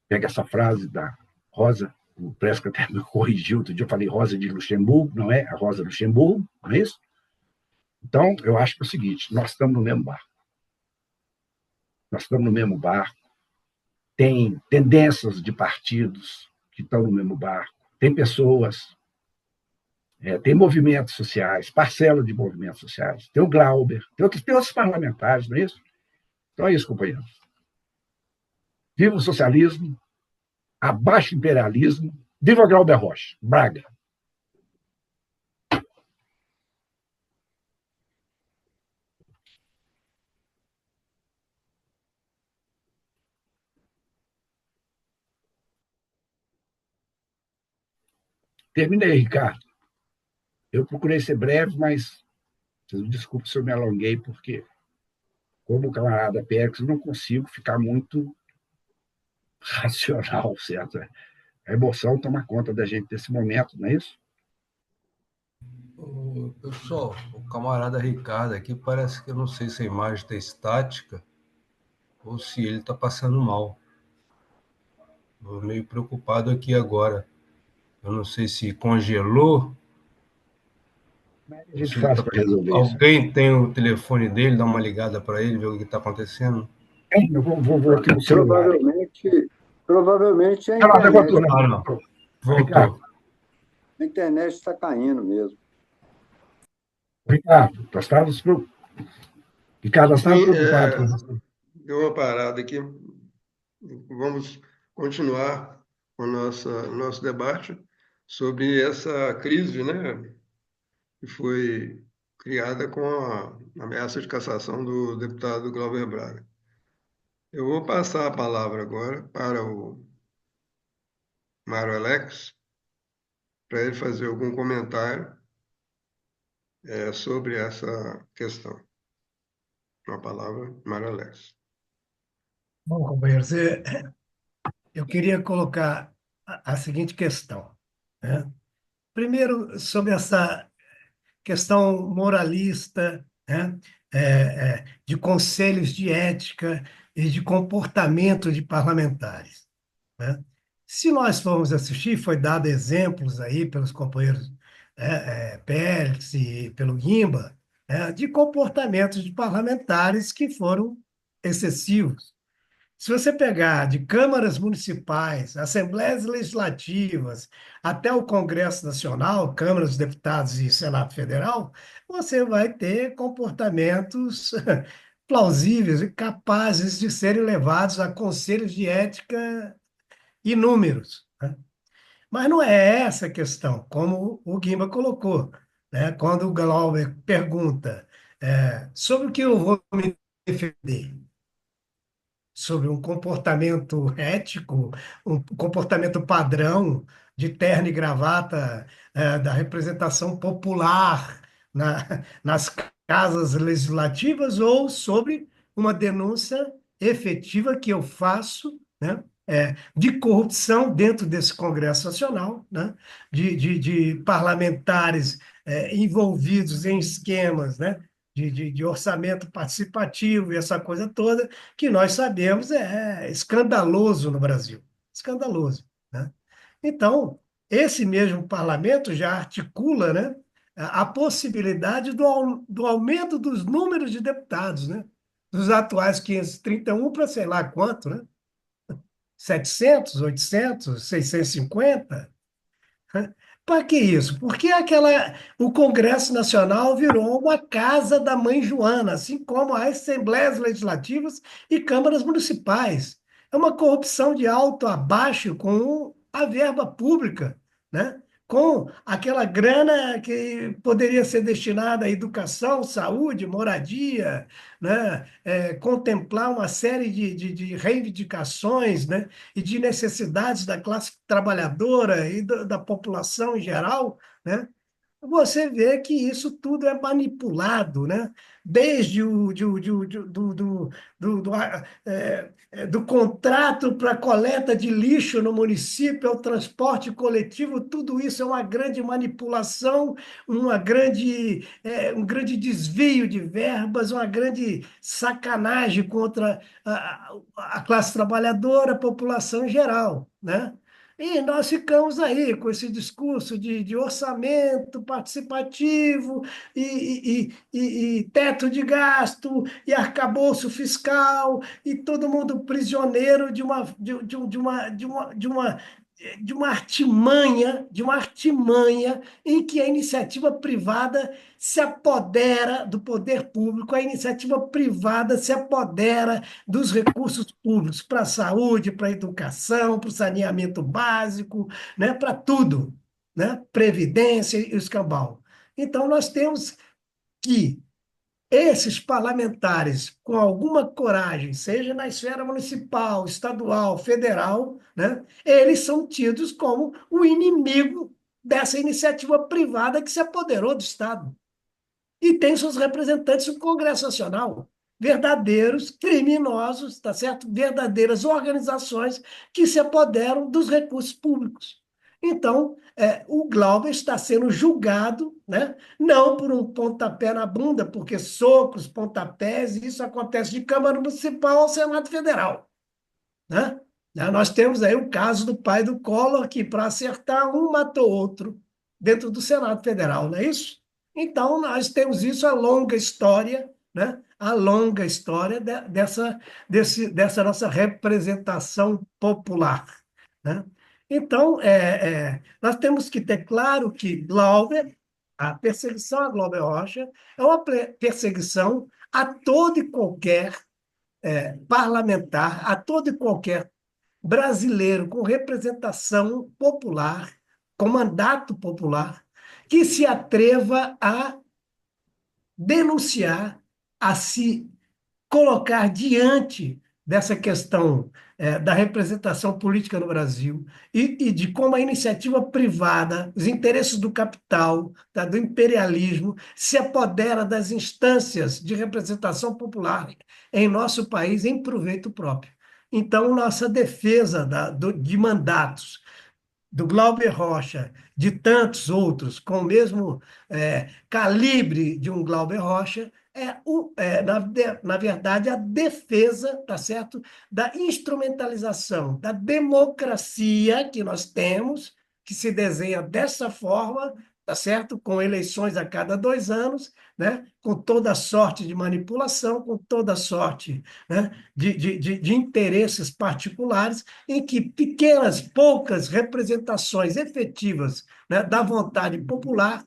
Pega essa frase da Rosa, o Presca até me corrigiu, outro dia eu falei Rosa de Luxemburgo, não é a Rosa Luxemburgo, não é isso? Então, eu acho que é o seguinte, nós estamos no mesmo barco. Nós estamos no mesmo barco. Tem tendências de partidos que estão no mesmo barco. Tem pessoas, tem movimentos sociais, parcela de movimentos sociais. Tem o Glauber, tem outros parlamentares, não é isso? Então é isso, companheiros. Viva o socialismo, abaixo o imperialismo, viva Glauber Rocha, Braga. Terminei, Ricardo. Eu procurei ser breve, mas desculpe se eu me alonguei, porque, como o camarada Pérez, eu não consigo ficar muito racional, certo? A emoção toma conta da gente nesse momento, não é isso? Pessoal, o camarada Ricardo aqui parece que eu não sei se a imagem está estática ou se ele está passando mal. Estou meio preocupado aqui agora. Eu não sei se congelou. A gente faz para resolver isso. Alguém tem o telefone dele, dá uma ligada para ele, ver o que está acontecendo. Eu vou aqui no celular. Provavelmente a Não, internet, não. Voltou. a internet está caindo mesmo. Ricardo, nós estávamos preocupados com isso. Deu uma parada aqui. Vamos continuar com o nosso debate sobre essa crise, né, que foi criada com a ameaça de cassação do deputado Glauber Braga. Eu vou passar a palavra agora para o Mário Alex, para ele fazer algum comentário sobre essa questão. Uma palavra, Mário Alex. Bom, companheiros, eu queria colocar a seguinte questão, né? Primeiro, sobre essa questão moralista, né? De conselhos de ética e de comportamento de parlamentares, né? Se nós formos assistir, foi dado exemplos aí pelos companheiros Pérez e pelo Guimba, de comportamentos de parlamentares que foram excessivos. Se você pegar de câmaras municipais, assembleias legislativas, até o Congresso Nacional, Câmara dos Deputados e Senado Federal, você vai ter comportamentos plausíveis e capazes de serem levados a conselhos de ética inúmeros, né? Mas não é essa a questão, como o Guimba colocou, né? Quando o Glauber pergunta sobre o que eu vou me defender, sobre um comportamento ético, um comportamento padrão de terno e gravata, da representação popular nas casas legislativas, ou sobre uma denúncia efetiva que eu faço, né, de corrupção dentro desse Congresso Nacional, né, de parlamentares envolvidos em esquemas, né, de orçamento participativo e essa coisa toda, que nós sabemos é escandaloso no Brasil. Escandaloso, né? Então, esse mesmo parlamento já articula, né, a possibilidade do aumento dos números de deputados, né? Dos atuais 531 para sei lá quanto, né? 700, 800, 650. Para que isso? Porque o Congresso Nacional virou uma casa da mãe Joana, assim como as assembleias legislativas e câmaras municipais. É uma corrupção de alto a baixo com a verba pública, né? Com aquela grana que poderia ser destinada à educação, saúde, moradia, né? Contemplar uma série de reivindicações, né? E de necessidades da classe trabalhadora e da população em geral, né? Você vê que isso tudo é manipulado, né? Desde do contrato para coleta de lixo no município, ao transporte coletivo, tudo isso é uma grande manipulação, um grande desvio de verbas, uma grande sacanagem contra a classe trabalhadora, a população em geral, né? E nós ficamos aí com esse discurso de orçamento participativo e teto de gasto e arcabouço fiscal e todo mundo prisioneiro de uma artimanha em que a iniciativa privada se apodera do poder público, a iniciativa privada se apodera dos recursos públicos para a saúde, para a educação, para o saneamento básico, né, para tudo, né, previdência e o escambau. Então, nós temos que esses parlamentares, com alguma coragem, seja na esfera municipal, estadual, federal, né, eles são tidos como o inimigo dessa iniciativa privada que se apoderou do Estado e tem seus representantes no Congresso Nacional, verdadeiros criminosos, tá certo? Verdadeiras organizações que se apoderam dos recursos públicos. Então, o Glauber está sendo julgado, né? Não por um pontapé na bunda, porque socos, pontapés, isso acontece de Câmara Municipal ao Senado Federal, né? Nós temos aí o caso do pai do Collor, que para acertar um matou outro dentro do Senado Federal, não é isso? Então, nós temos isso, a longa história, né? A longa história dessa nossa representação popular, né? Então, nós temos que ter claro que a perseguição a Glauber Rocha é uma perseguição a todo e qualquer parlamentar, a todo e qualquer brasileiro com representação popular, com mandato popular, que se atreva a denunciar, a se colocar diante dessa questão da representação política no Brasil e de como a iniciativa privada, os interesses do capital, tá, do imperialismo, se apodera das instâncias de representação popular em nosso país em proveito próprio. Então, nossa defesa de mandatos do Glauber Rocha, de tantos outros com o mesmo calibre de um Glauber Rocha, na verdade, a defesa, tá certo, da instrumentalização da democracia que nós temos, que se desenha dessa forma, tá certo? Com eleições a cada 2 anos, né? Com toda sorte de manipulação, com toda sorte, né? de interesses particulares, em que pequenas, poucas representações efetivas, né? Da vontade popular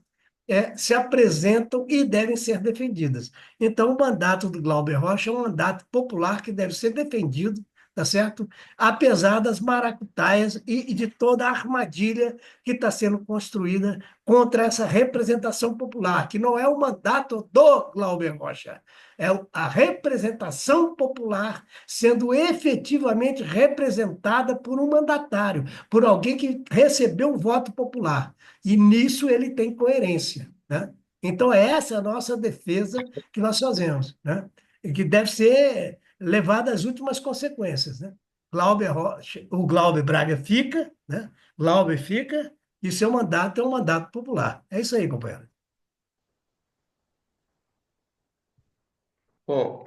se apresentam e devem ser defendidas. Então, o mandato do Glauber Rocha é um mandato popular que deve ser defendido, tá certo? Apesar das maracutaias e de toda a armadilha que está sendo construída contra essa representação popular, que não é o mandato do Glauber Rocha, é a representação popular sendo efetivamente representada por um mandatário, por alguém que recebeu o voto popular. E nisso ele tem coerência, né? Então, essa é a nossa defesa que nós fazemos, né? E que deve ser levada às últimas consequências, né? Glauber Rocha, o Glauber Braga fica, né? Glauber fica, e seu mandato é um mandato popular. É isso aí, companheiro. Bom,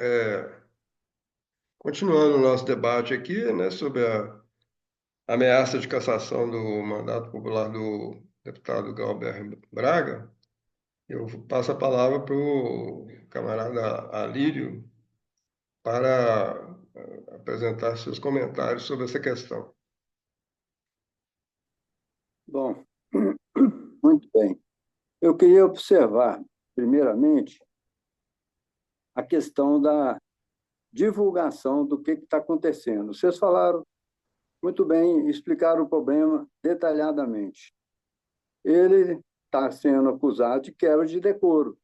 continuando o nosso debate aqui, né, sobre a ameaça de cassação do mandato popular do deputado Glauber Braga, eu passo a palavra para o camarada Alírio para apresentar seus comentários sobre essa questão. Bom, muito bem. Eu queria observar, primeiramente, a questão da divulgação do que está acontecendo. Vocês falaram muito bem, explicaram o problema detalhadamente. Ele está sendo acusado de quebra de decoro.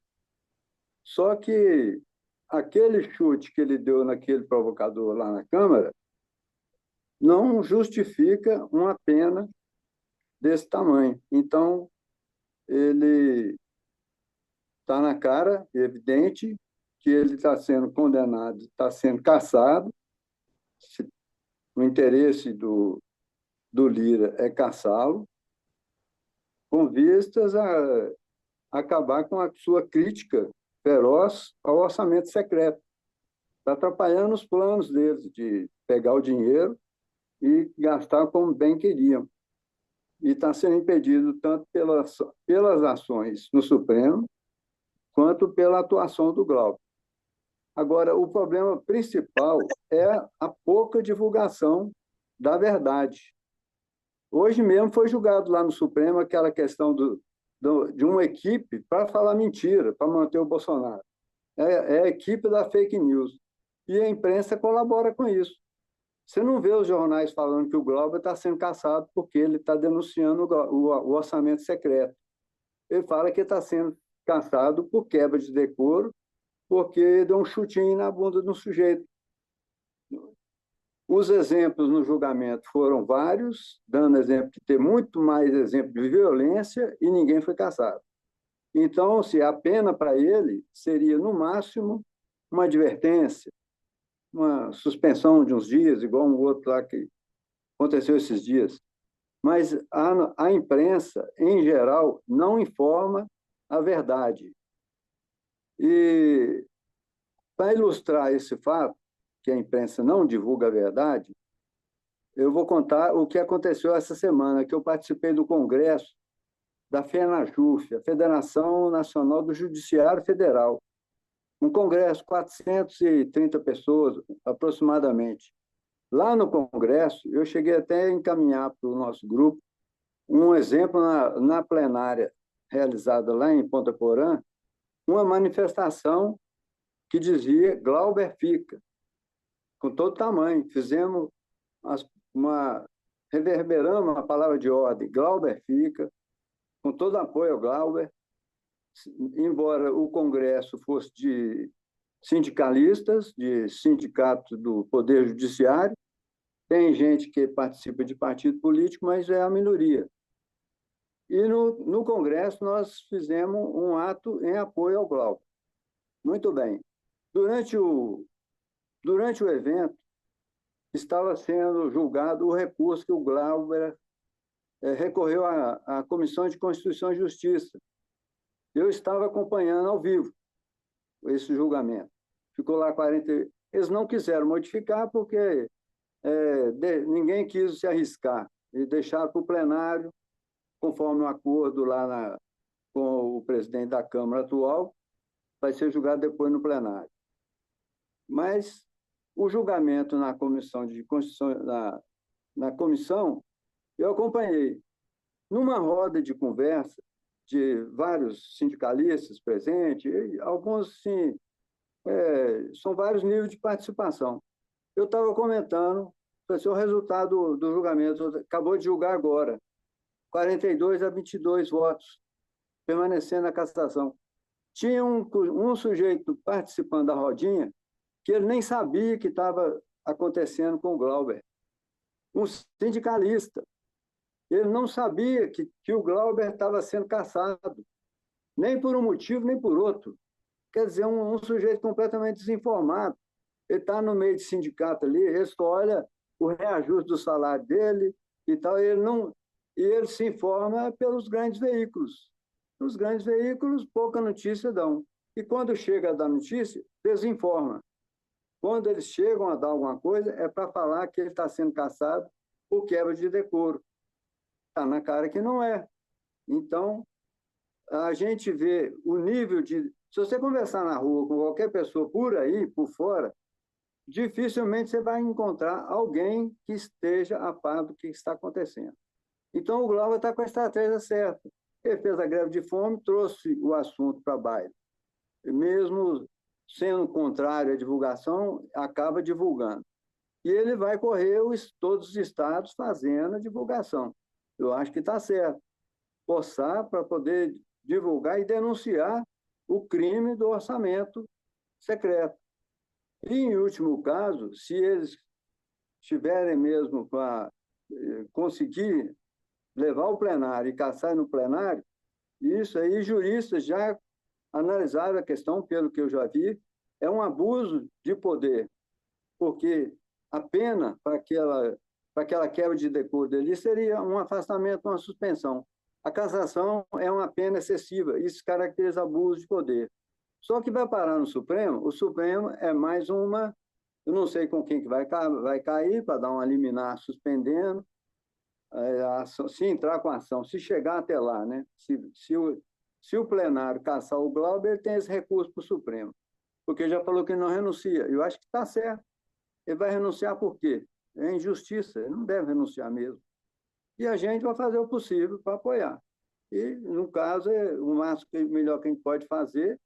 Só que aquele chute que ele deu naquele provocador lá na Câmara não justifica uma pena desse tamanho. Então, ele está na cara, evidente, que ele está sendo condenado, está sendo cassado. O interesse do Lira é cassá-lo, com vistas a acabar com a sua crítica feroz ao orçamento secreto. Está atrapalhando os planos deles de pegar o dinheiro e gastar como bem queriam. E está sendo impedido tanto pelas ações no Supremo, quanto pela atuação do Glauber. Agora, o problema principal é a pouca divulgação da verdade. Hoje mesmo foi julgado lá no Supremo aquela questão de uma equipe para falar mentira, para manter o Bolsonaro. É a equipe da fake news. E a imprensa colabora com isso. Você não vê os jornais falando que o Glauber está sendo cassado porque ele está denunciando o orçamento secreto. Ele fala que está sendo cassado por quebra de decoro, porque deu um chutinho na bunda de um sujeito. Os exemplos no julgamento foram vários, dando exemplo que tem muito mais exemplo de violência e ninguém foi cassado. Então, se a pena para ele seria, no máximo, uma advertência, uma suspensão de uns dias, igual um outro lá que aconteceu esses dias. Mas a imprensa, em geral, não informa a verdade. E, para ilustrar esse fato, que a imprensa não divulga a verdade, eu vou contar o que aconteceu essa semana, que eu participei do congresso da FENAJUF, a Federação Nacional do Judiciário Federal. Um congresso, 430 pessoas, aproximadamente. Lá no congresso, eu cheguei até a encaminhar para o nosso grupo um exemplo na plenária realizada lá em Ponta Porã, uma manifestação que dizia Glauber fica, com todo tamanho. Fizemos reverberamos a palavra de ordem, Glauber fica, com todo apoio ao Glauber, embora o congresso fosse de sindicalistas, de sindicatos do Poder Judiciário, tem gente que participa de partido político, mas é a minoria. E no congresso nós fizemos um ato em apoio ao Glauber. Muito bem. Durante o evento, estava sendo julgado o recurso que o Glauber recorreu à Comissão de Constituição e Justiça. Eu estava acompanhando ao vivo esse julgamento. Ficou lá 40... Eles não quiseram modificar porque ninguém quis se arriscar. E deixaram para o plenário, conforme um acordo lá com o presidente da Câmara atual, vai ser julgado depois no plenário. Mas o julgamento na comissão de Constituição, na comissão, eu acompanhei. Numa roda de conversa de vários sindicalistas presentes, alguns, sim, são vários níveis de participação. Eu estava comentando, o resultado do julgamento, acabou de julgar agora, 42-22 votos, permanecendo na cassação. Tinha um sujeito participando da rodinha que ele nem sabia que estava acontecendo com o Glauber, um sindicalista. Ele não sabia que o Glauber estava sendo cassado, nem por um motivo, nem por outro. Quer dizer, um sujeito completamente desinformado. Ele está no meio de sindicato ali, ele só olha o reajuste do salário dele e tal, e ele se informa pelos grandes veículos. Os grandes veículos, pouca notícia dão. E quando chega a dar notícia, desinforma. Quando eles chegam a dar alguma coisa, é para falar que ele está sendo cassado por quebra de decoro. Está na cara que não é. Então, a gente vê o nível de... Se você conversar na rua com qualquer pessoa por aí, por fora, dificilmente você vai encontrar alguém que esteja a par do que está acontecendo. Então, o Glauber está com a estratégia certa. Ele fez a greve de fome, trouxe o assunto para baixo. Mesmo sendo contrário à divulgação, acaba divulgando. E ele vai correr todos os estados fazendo a divulgação. Eu acho que está certo. Forçar para poder divulgar e denunciar o crime do orçamento secreto. E, em último caso, se eles tiverem mesmo para conseguir levar ao plenário e caçar no plenário, isso aí, juristas já analisaram a questão, pelo que eu já vi, é um abuso de poder, porque a pena para aquela quebra de decoro dele seria um afastamento, uma suspensão. A cassação é uma pena excessiva, isso caracteriza abuso de poder. Só que vai parar no Supremo, o Supremo é mais uma, eu não sei com quem que vai cair, para dar uma liminar suspendendo, se entrar com a ação, se chegar até lá, né? Se o plenário caçar o Glauber, ele tem esse recurso para o Supremo, porque já falou que não renuncia. Eu acho que está certo. Ele vai renunciar por quê? É injustiça, ele não deve renunciar mesmo. E a gente vai fazer o possível para apoiar. E, no caso, o máximo melhor que a gente pode fazer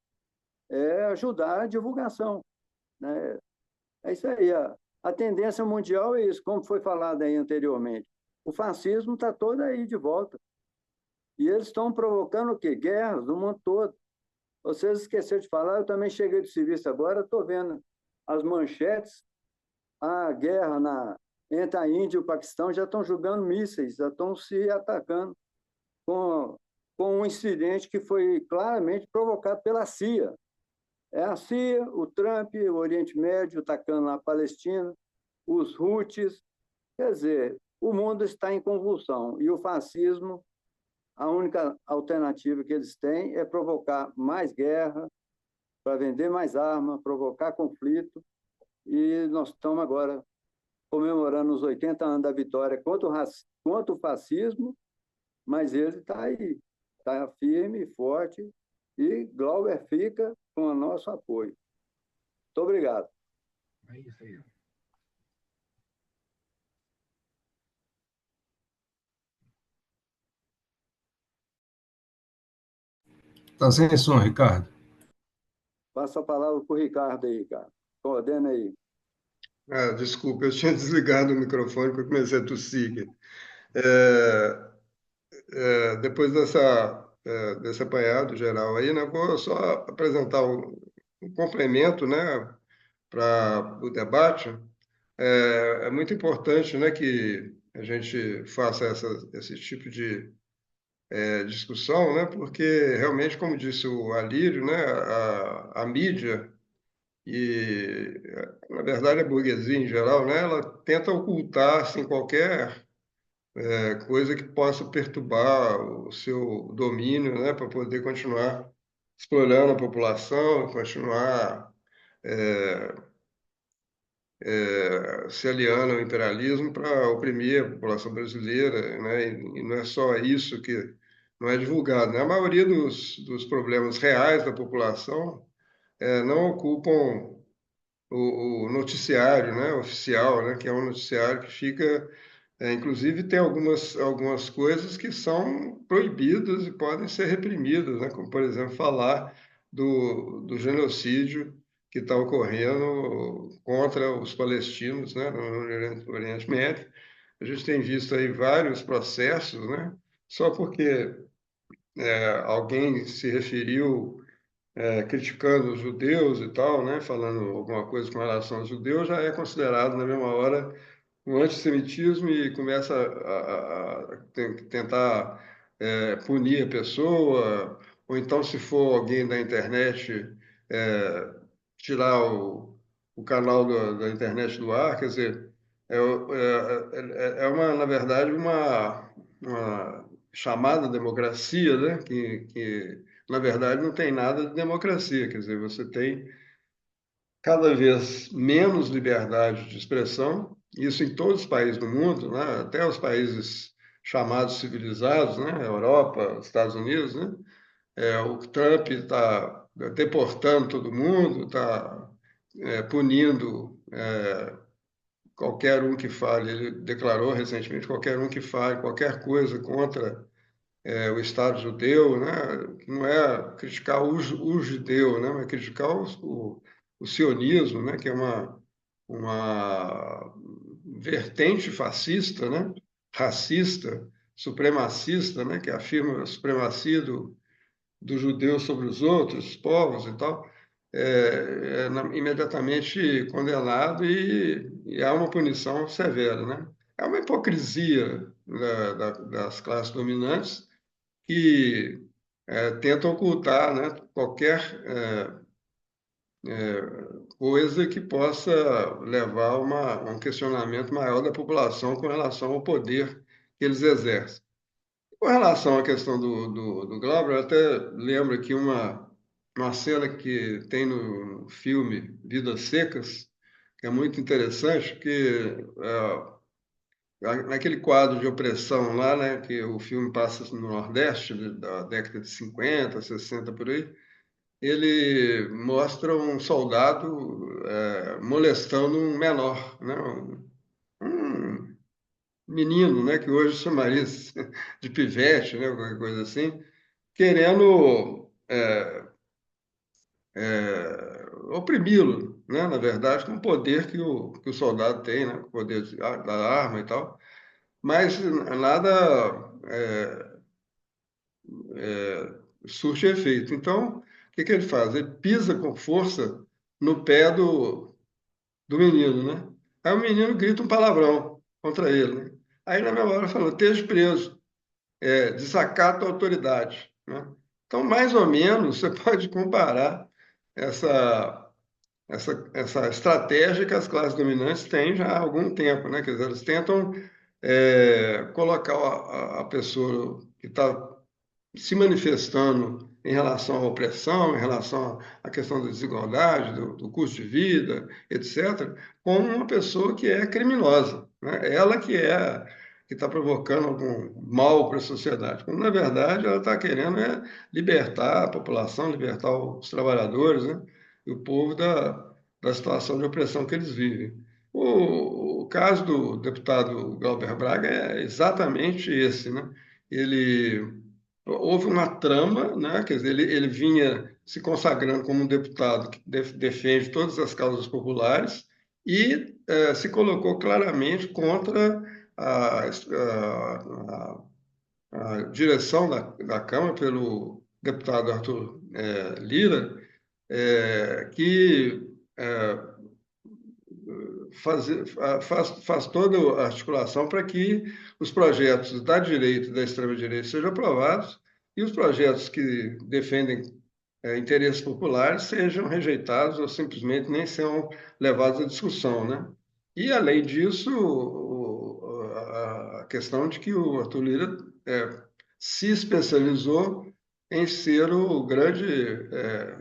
é ajudar a divulgação, né? É isso aí. A tendência mundial é isso, como foi falado aí anteriormente. O fascismo está todo aí de volta. E eles estão provocando o quê? Guerras no mundo todo. Vocês esqueceram de falar, eu também cheguei do serviço agora, estou vendo as manchetes, a guerra entre a Índia e o Paquistão já estão jogando mísseis, já estão se atacando com um incidente que foi claramente provocado pela CIA. É a CIA, o Trump, o Oriente Médio atacando a Palestina, os Houthis. Quer dizer, o mundo está em convulsão e o fascismo, a única alternativa que eles têm é provocar mais guerra, para vender mais armas, provocar conflito. E nós estamos agora comemorando os 80 anos da vitória contra o fascismo, mas ele está aí, está firme, forte, e Glauber fica com o nosso apoio. Muito obrigado. É isso aí. Está sem som, Ricardo. Passa a palavra para o Ricardo aí, cara. Coordena aí. Desculpa, eu tinha desligado o microfone porque eu comecei a tossir aqui. É, depois desse apanhado geral aí, né, vou só apresentar um complemento, né, para o debate. É muito importante, né, que a gente faça esse tipo de discussão, né, porque realmente, como disse o Alírio, né, a mídia e, na verdade, a burguesia em geral, né, ela tenta ocultar assim, qualquer coisa que possa perturbar o seu domínio, né, para poder continuar explorando a população, continuar se aliando ao imperialismo para oprimir a população brasileira, né, e não é só isso que não é divulgado, né? A maioria dos problemas reais da população não ocupam o noticiário, né, oficial, né, que é um noticiário que fica, inclusive tem algumas coisas que são proibidas e podem ser reprimidas, né, como, por exemplo, falar do genocídio que está ocorrendo contra os palestinos, né, no Oriente Médio. A gente tem visto aí vários processos, né, só porque alguém se referiu criticando os judeus e tal, né, falando alguma coisa com relação aos judeus, já é considerado na mesma hora um antissemitismo e começa a tentar punir a pessoa, ou então, se for alguém da internet, é, tirar o canal da internet do ar, quer dizer, na verdade, uma chamada democracia, né, que, na verdade, não tem nada de democracia, quer dizer, você tem cada vez menos liberdade de expressão, isso em todos os países do mundo, né? Até os países chamados civilizados, né? Europa, Estados Unidos, né? O Trump está deportando todo mundo, está punindo qualquer um que fale, ele declarou recentemente, qualquer um que fale qualquer coisa contra o Estado judeu, né? Que não é criticar o judeu, né? Mas criticar o sionismo, né? Que é uma vertente fascista, né? Racista, supremacista, né? Que afirma a supremacia do judeu sobre os outros povos e tal, imediatamente condenado e há uma punição severa, né? É uma hipocrisia das classes dominantes que tentam ocultar, né, qualquer coisa que possa levar a um questionamento maior da população com relação ao poder que eles exercem. Com relação à questão do Glauber, eu até lembro aqui uma cena que tem no filme Vidas Secas, que é muito interessante, porque naquele quadro de opressão lá, né, que o filme passa no Nordeste, da década de 50, 60 por aí, ele mostra um soldado molestando um menor, né, um menino, né, que hoje chamaria de pivete, né, qualquer coisa assim, querendo oprimi-lo, né, na verdade, com o poder que o soldado tem, né, com o poder da arma e tal, mas nada surte efeito. Então, o que ele faz? Ele pisa com força no pé do menino, né? Aí o menino grita um palavrão contra ele, né? Aí, na mesma hora, falou, esteja preso, desacato à autoridade, né? Então, mais ou menos, você pode comparar essa, essa estratégia que as classes dominantes têm já há algum tempo, né? Quer dizer, eles tentam colocar a pessoa que está se manifestando em relação à opressão, em relação à questão da desigualdade, do custo de vida, etc., como uma pessoa que é criminosa, né? Ela que está provocando algum mal para a sociedade, quando na verdade ela está querendo libertar a população, libertar os trabalhadores, né? E o povo da situação de opressão que eles vivem. O caso do deputado Glauber Braga é exatamente esse, né? Ele houve uma trama, né? Quer dizer, ele vinha se consagrando como um deputado que defende todas as causas populares e se colocou claramente contra a direção da Câmara pelo deputado Arthur Lira, que faz toda a articulação para que os projetos da direita e da extrema-direita sejam aprovados e os projetos que defendem interesses populares sejam rejeitados ou simplesmente nem são levados à discussão, né? E, além disso, a questão de que o Arthur Lira se especializou em ser o grande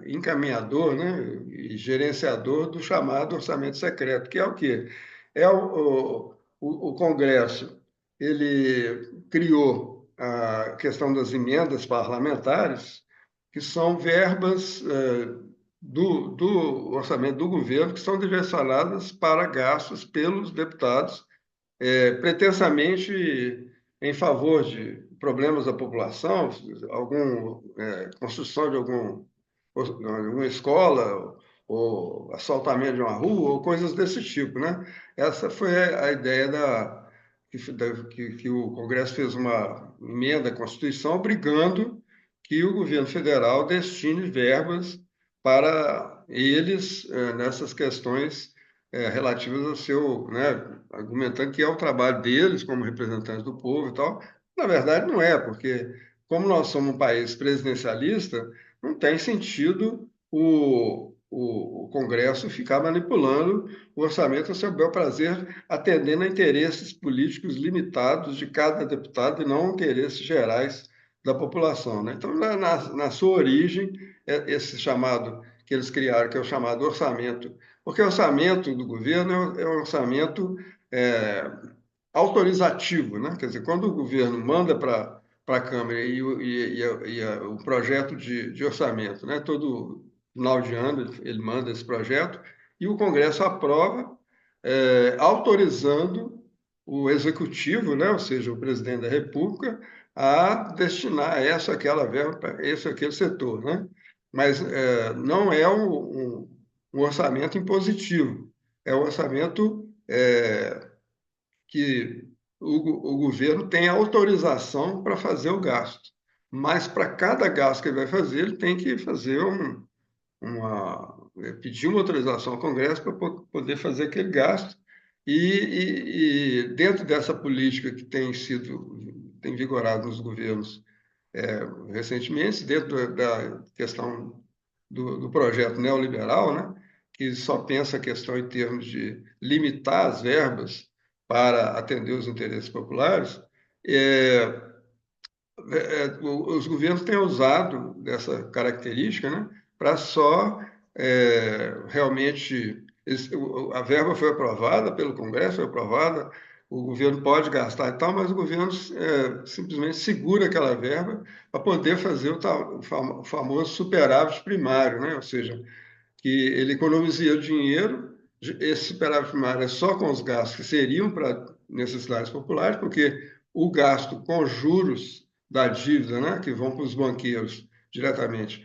encaminhador, né, e gerenciador do chamado orçamento secreto, que é o quê? É o Congresso, ele criou a questão das emendas parlamentares, que são verbas do orçamento do governo que são direcionadas para gastos pelos deputados, pretensamente em favor de problemas da população, construção de alguma escola, ou assaltamento de uma rua, ou coisas desse tipo, né? Essa foi a ideia que o Congresso fez uma emenda à Constituição obrigando que o governo federal destine verbas para eles nessas questões relativas ao seu, né, argumentando que é o trabalho deles como representantes do povo e tal. Na verdade, não é, porque como nós somos um país presidencialista, não tem sentido o Congresso ficar manipulando o orçamento a seu bel prazer, atendendo a interesses políticos limitados de cada deputado e não interesses gerais da população, né? Então, na sua origem, esse chamado que eles criaram, que é o chamado orçamento, porque o orçamento do governo é um orçamento é, autorizativo, né? Quer dizer, quando o governo manda para a Câmara o projeto de orçamento, né? Todo final de ano ele manda esse projeto e o Congresso aprova, autorizando o executivo, né? Ou seja, o presidente da República, a destinar essa ou aquela verba para esse ou aquele setor, né? Mas não é um orçamento impositivo, é um orçamento que o governo tem autorização para fazer o gasto. Mas para cada gasto que ele vai fazer, ele tem que fazer pedir uma autorização ao Congresso para poder fazer aquele gasto. E dentro dessa política que tem vigorado nos governos recentemente, dentro da questão do projeto neoliberal, né, que só pensa a questão em termos de limitar as verbas para atender os interesses populares, é, os governos têm usado dessa característica, né, para só realmente a verba foi aprovada pelo Congresso, foi aprovada, o governo pode gastar e tal, mas o governo simplesmente segura aquela verba para poder fazer o famoso superávit primário, né? Ou seja, que ele economizaria dinheiro, esse superávit primário é só com os gastos que seriam para necessidades populares, porque o gasto com juros da dívida, né, que vão para os banqueiros diretamente,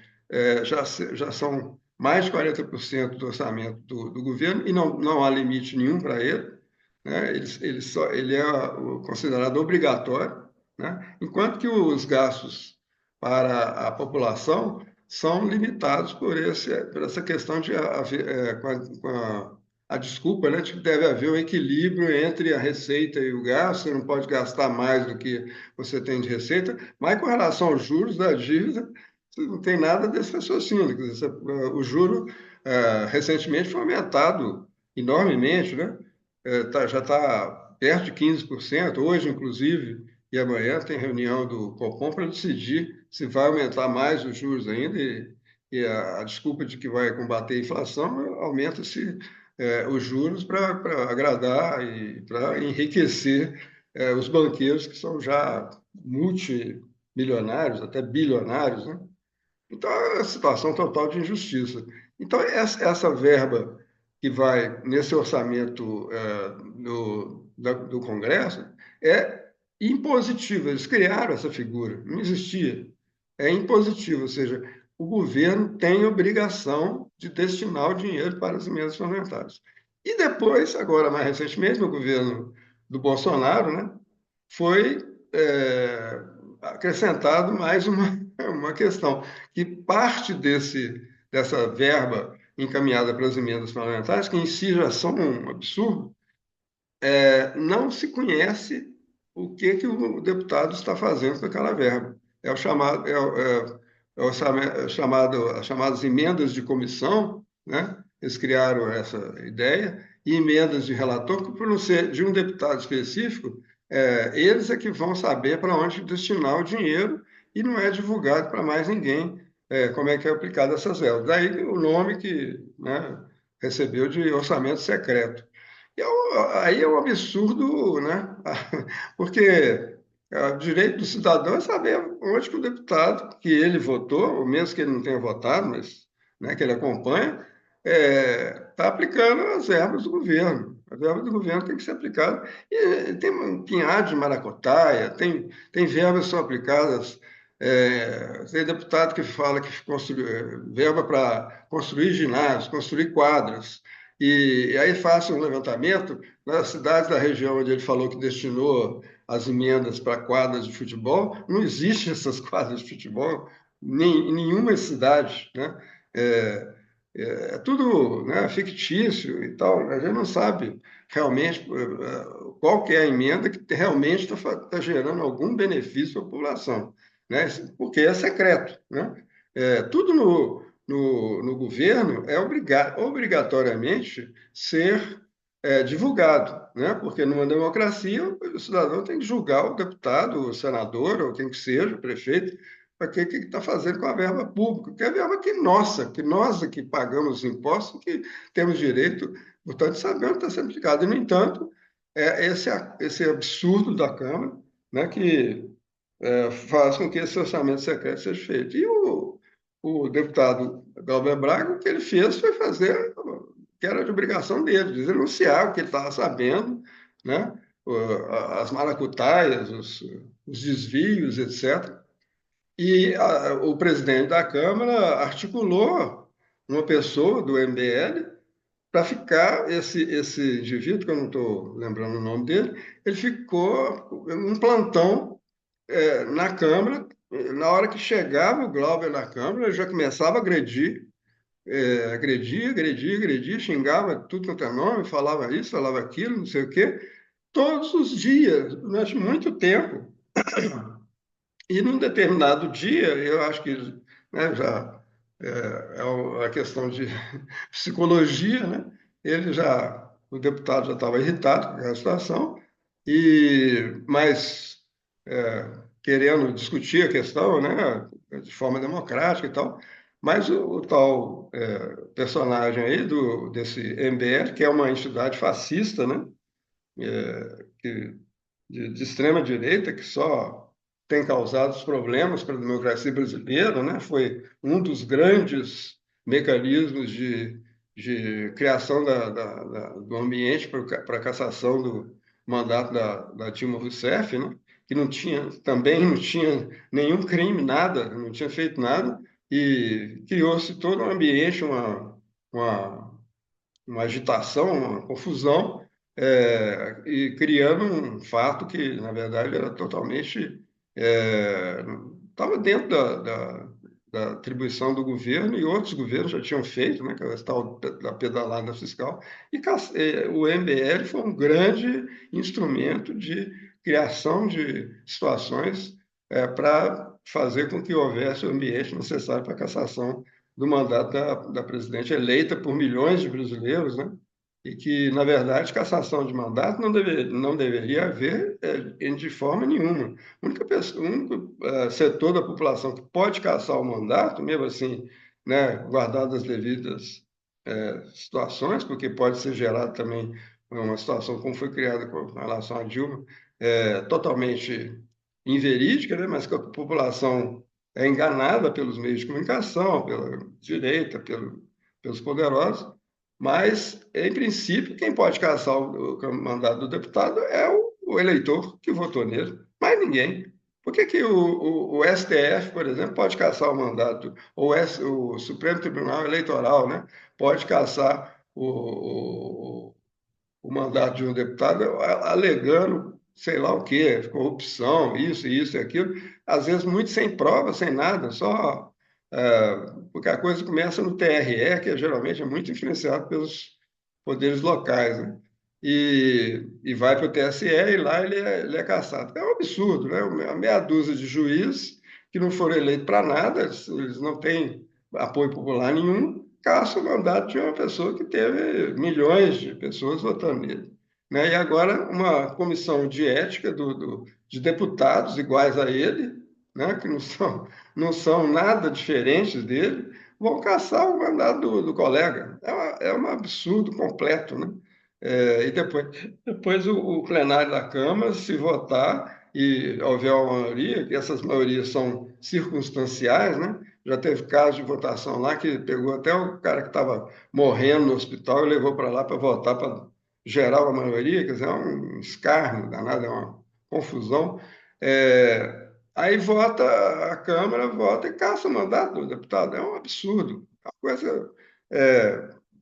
já são mais de 40% do orçamento do governo e não há limite nenhum para ele, né? Ele é considerado obrigatório, né? Enquanto que os gastos para a população são limitados por essa questão de a desculpa, né, de que deve haver um equilíbrio entre a receita e o gasto, você não pode gastar mais do que você tem de receita, mas com relação aos juros da dívida, não tem nada desse raciocínio. Quer dizer, o juro recentemente foi aumentado enormemente, né? Já está perto de 15%, hoje, inclusive, e amanhã tem reunião do Copom para decidir se vai aumentar mais os juros ainda, e a desculpa de que vai combater a inflação, aumenta-se os juros para agradar e para enriquecer os banqueiros que são já multimilionários, até bilionários, né? Então, é a situação total de injustiça. Então, essa verba que vai nesse orçamento do Congresso é impositiva. Eles criaram essa figura, não existia. É impositiva, ou seja, o governo tem obrigação de destinar o dinheiro para as emendas parlamentares. E depois, agora mais recentemente, no governo do Bolsonaro, né, foi acrescentado mais uma questão, que parte dessa verba encaminhada para as emendas parlamentares, que em si já são um absurdo, não se conhece o que o deputado está fazendo com aquela verba. É o chamado, as chamadas emendas de comissão, né? Eles criaram essa ideia, e emendas de relator, que por não ser de um deputado específico, eles é que vão saber para onde destinar o dinheiro e não é divulgado para mais ninguém como é que é aplicado essas verbas. Daí o nome que, né, recebeu de orçamento secreto. Aí é um absurdo, né? Porque O direito do cidadão é saber onde que o deputado que ele votou, ou mesmo que ele não tenha votado, mas né, que ele acompanha, está aplicando as verbas do governo. A verba do governo tem que ser aplicada. E tem um punhado de maracutaia, tem verbas que são aplicadas. Tem deputado que fala que construiu verba para construir ginásios, construir quadras. E aí faça um levantamento nas cidades da região onde ele falou que destinou as emendas para quadras de futebol, não existem essas quadras de futebol em nenhuma cidade, né? É, é tudo, né, fictício e tal. A gente não sabe realmente qual que é a emenda que realmente está gerando algum benefício para a população, né? Porque é secreto, né? Tudo no governo é obrigatoriamente ser divulgado, né? Porque numa democracia o cidadão tem que julgar o deputado, o senador, ou quem que seja, o prefeito, para que está fazendo com a verba pública, que é a verba que nossa, que nós aqui pagamos os impostos, que temos direito, portanto, sabemos que está sendo aplicado. E, no entanto, esse absurdo da Câmara, né, que faz com que esse orçamento secreto seja feito. E o deputado Galber Braga, o que ele fez foi fazer que era de obrigação dele, de denunciar o que ele estava sabendo, né? As maracutaias, os desvios, etc. E o presidente da Câmara articulou uma pessoa do MBL para ficar, esse indivíduo, que eu não estou lembrando o nome dele, ele ficou um plantão na Câmara. Na hora que chegava o Glauber na Câmara, ele já começava a agredir, agredia, xingava tudo quanto é nome, falava isso, falava aquilo, não sei o quê, todos os dias, durante muito tempo. E num determinado dia, eu acho que né, já uma questão de psicologia, né? O deputado já estava irritado com a situação, mas querendo discutir a questão, né, de forma democrática e tal, mas o tal personagem aí desse MBL, que é uma entidade fascista, né, de extrema direita, que só tem causado os problemas para a democracia brasileira, né, foi um dos grandes mecanismos de criação do ambiente para a cassação do mandato da Dilma Rousseff, né? Que também não tinha nenhum crime, nada, não tinha feito nada, e criou-se todo um ambiente, uma, uma agitação, uma confusão, e criando um fato que, na verdade, era totalmente. Estava dentro da atribuição do governo, e outros governos já tinham feito, né, que é a tal da pedalada fiscal, e o MBL foi um grande instrumento de criação de situações para fazer com que houvesse o ambiente necessário para a cassação do mandato da presidente eleita por milhões de brasileiros, né? E que, na verdade, cassação de mandato não deveria haver de forma nenhuma. O único setor da população que pode cassar o mandato, mesmo assim, né, guardado as devidas situações, porque pode ser gerada também uma situação como foi criada com relação a Dilma, totalmente inverídica, né, mas que a população é enganada pelos meios de comunicação, pela direita, pelos poderosos, mas, em princípio, quem pode cassar o mandato do deputado é o eleitor que votou nele, mais ninguém. Por que o STF, por exemplo, pode cassar o mandato, ou o Supremo Tribunal Eleitoral, né, pode cassar o mandato de um deputado alegando sei lá o quê, corrupção, isso e aquilo, às vezes muito sem prova, sem nada, só porque a coisa começa no TRE, que geralmente é muito influenciado pelos poderes locais, né? E vai para o TSE e lá ele é cassado. É um absurdo, né? Uma meia dúzia de juízes que não foram eleitos para nada, eles não têm apoio popular nenhum, caça o mandato de uma pessoa que teve milhões de pessoas votando nele. Né? E agora uma comissão de ética de deputados iguais a ele, né? Que não são nada diferentes dele, vão caçar o mandato do colega. É um absurdo completo, né? E depois o plenário da Câmara, se votar, e houver uma maioria, que essas maiorias são circunstanciais, né? Já teve caso de votação lá que pegou até o cara que estava morrendo no hospital e levou para lá para votar para gerar uma maioria, quer dizer, é um escárnio danado, é uma confusão. Aí vota a Câmara, vota e caça o mandato do deputado. É um absurdo, é uma coisa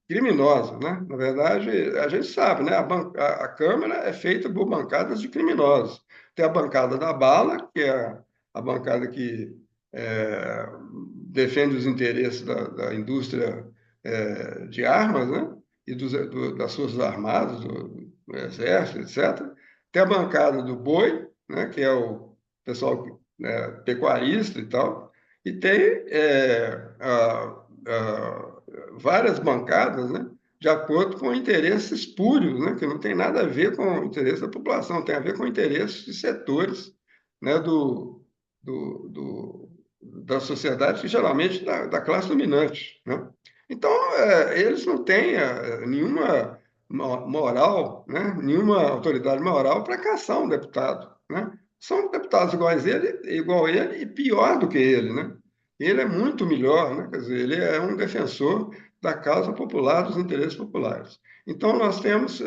criminosa, né? Na verdade, a gente sabe, né? A Câmara é feita por bancadas de criminosos. Tem a bancada da bala, que é a bancada que defende os interesses da indústria de armas, né? E das Forças Armadas, do Exército, etc. Tem a bancada do boi, né? Que é o pessoal pecuarista e tal. E tem várias bancadas, né? De acordo com interesses espúrios, né? Que não tem nada a ver com o interesse da população, tem a ver com interesses de setores, né? Da sociedade, geralmente da classe dominante, né? Então, eles não têm nenhuma moral, né? Nenhuma autoridade moral para caçar um deputado, né? São deputados igual ele e pior do que ele, né? Ele é muito melhor, né? Quer dizer, ele é um defensor da causa popular, dos interesses populares. Então, nós temos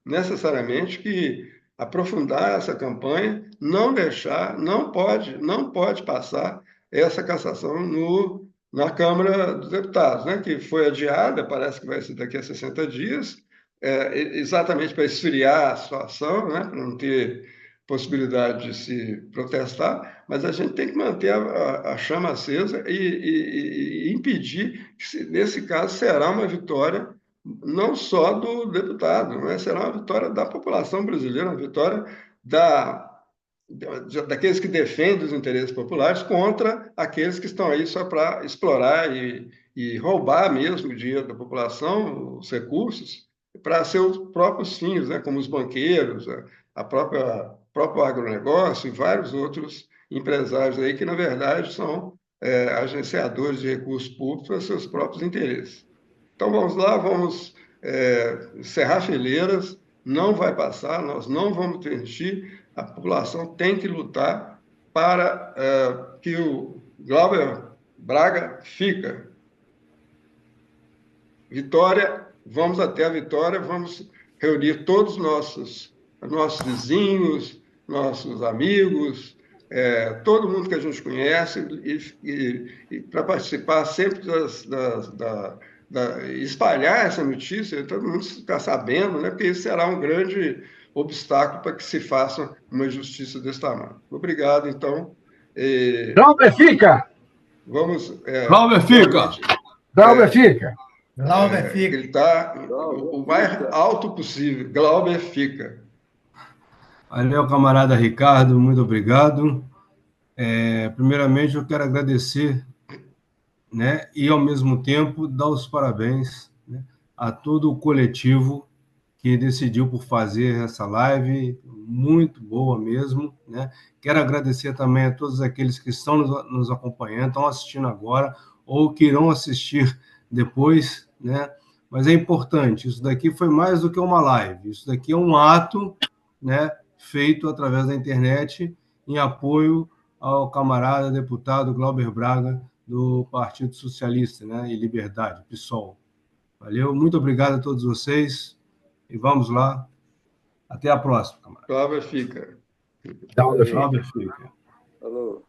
necessariamente que aprofundar essa campanha, não deixar, não pode passar essa cassação na Câmara dos Deputados, né? Que foi adiada, parece que vai ser daqui a 60 dias, exatamente para esfriar a situação, né? Para não ter possibilidade de se protestar, mas a gente tem que manter a chama acesa e impedir que, nesse caso, será uma vitória não só do deputado, mas será uma vitória da população brasileira, uma vitória daqueles que defendem os interesses populares contra aqueles que estão aí só para explorar e roubar mesmo o dinheiro da população, os recursos, para seus próprios fins, né, como os banqueiros, a próprio agronegócio e vários outros empresários aí que, na verdade, são agenciadores de recursos públicos para seus próprios interesses. Então, vamos lá, vamos encerrar fileiras, não vai passar, nós não vamos permitir, a população tem que lutar para que o Glauber Braga fica. Vitória, vamos até a vitória, vamos reunir todos os nossos vizinhos, nossos amigos, todo mundo que a gente conhece, e para participar sempre espalhar essa notícia, todo mundo ficar sabendo, né? Porque isso será um grande obstáculo para que se faça uma justiça desse tamanho. Obrigado, então. Glauber fica! Vamos. Glauber fica! Glauber fica! Glauber fica. Gritar o mais alto possível. Glauber fica. Valeu, camarada Ricardo, muito obrigado. Primeiramente, eu quero agradecer, né, e, ao mesmo tempo, dar os parabéns, né, a todo o coletivo que decidiu por fazer essa live, muito boa mesmo, né? Quero agradecer também a todos aqueles que estão nos acompanhando, estão assistindo agora, ou que irão assistir depois, né? Mas é importante, isso daqui foi mais do que uma live, isso daqui é um ato, né, feito através da internet em apoio ao camarada deputado Glauber Braga, do Partido Socialista, né, e Liberdade, PSOL. Valeu, muito obrigado a todos vocês e vamos lá. Até a próxima, camarada. Glauber fica. Glauber fica. Glauber fica. Falou.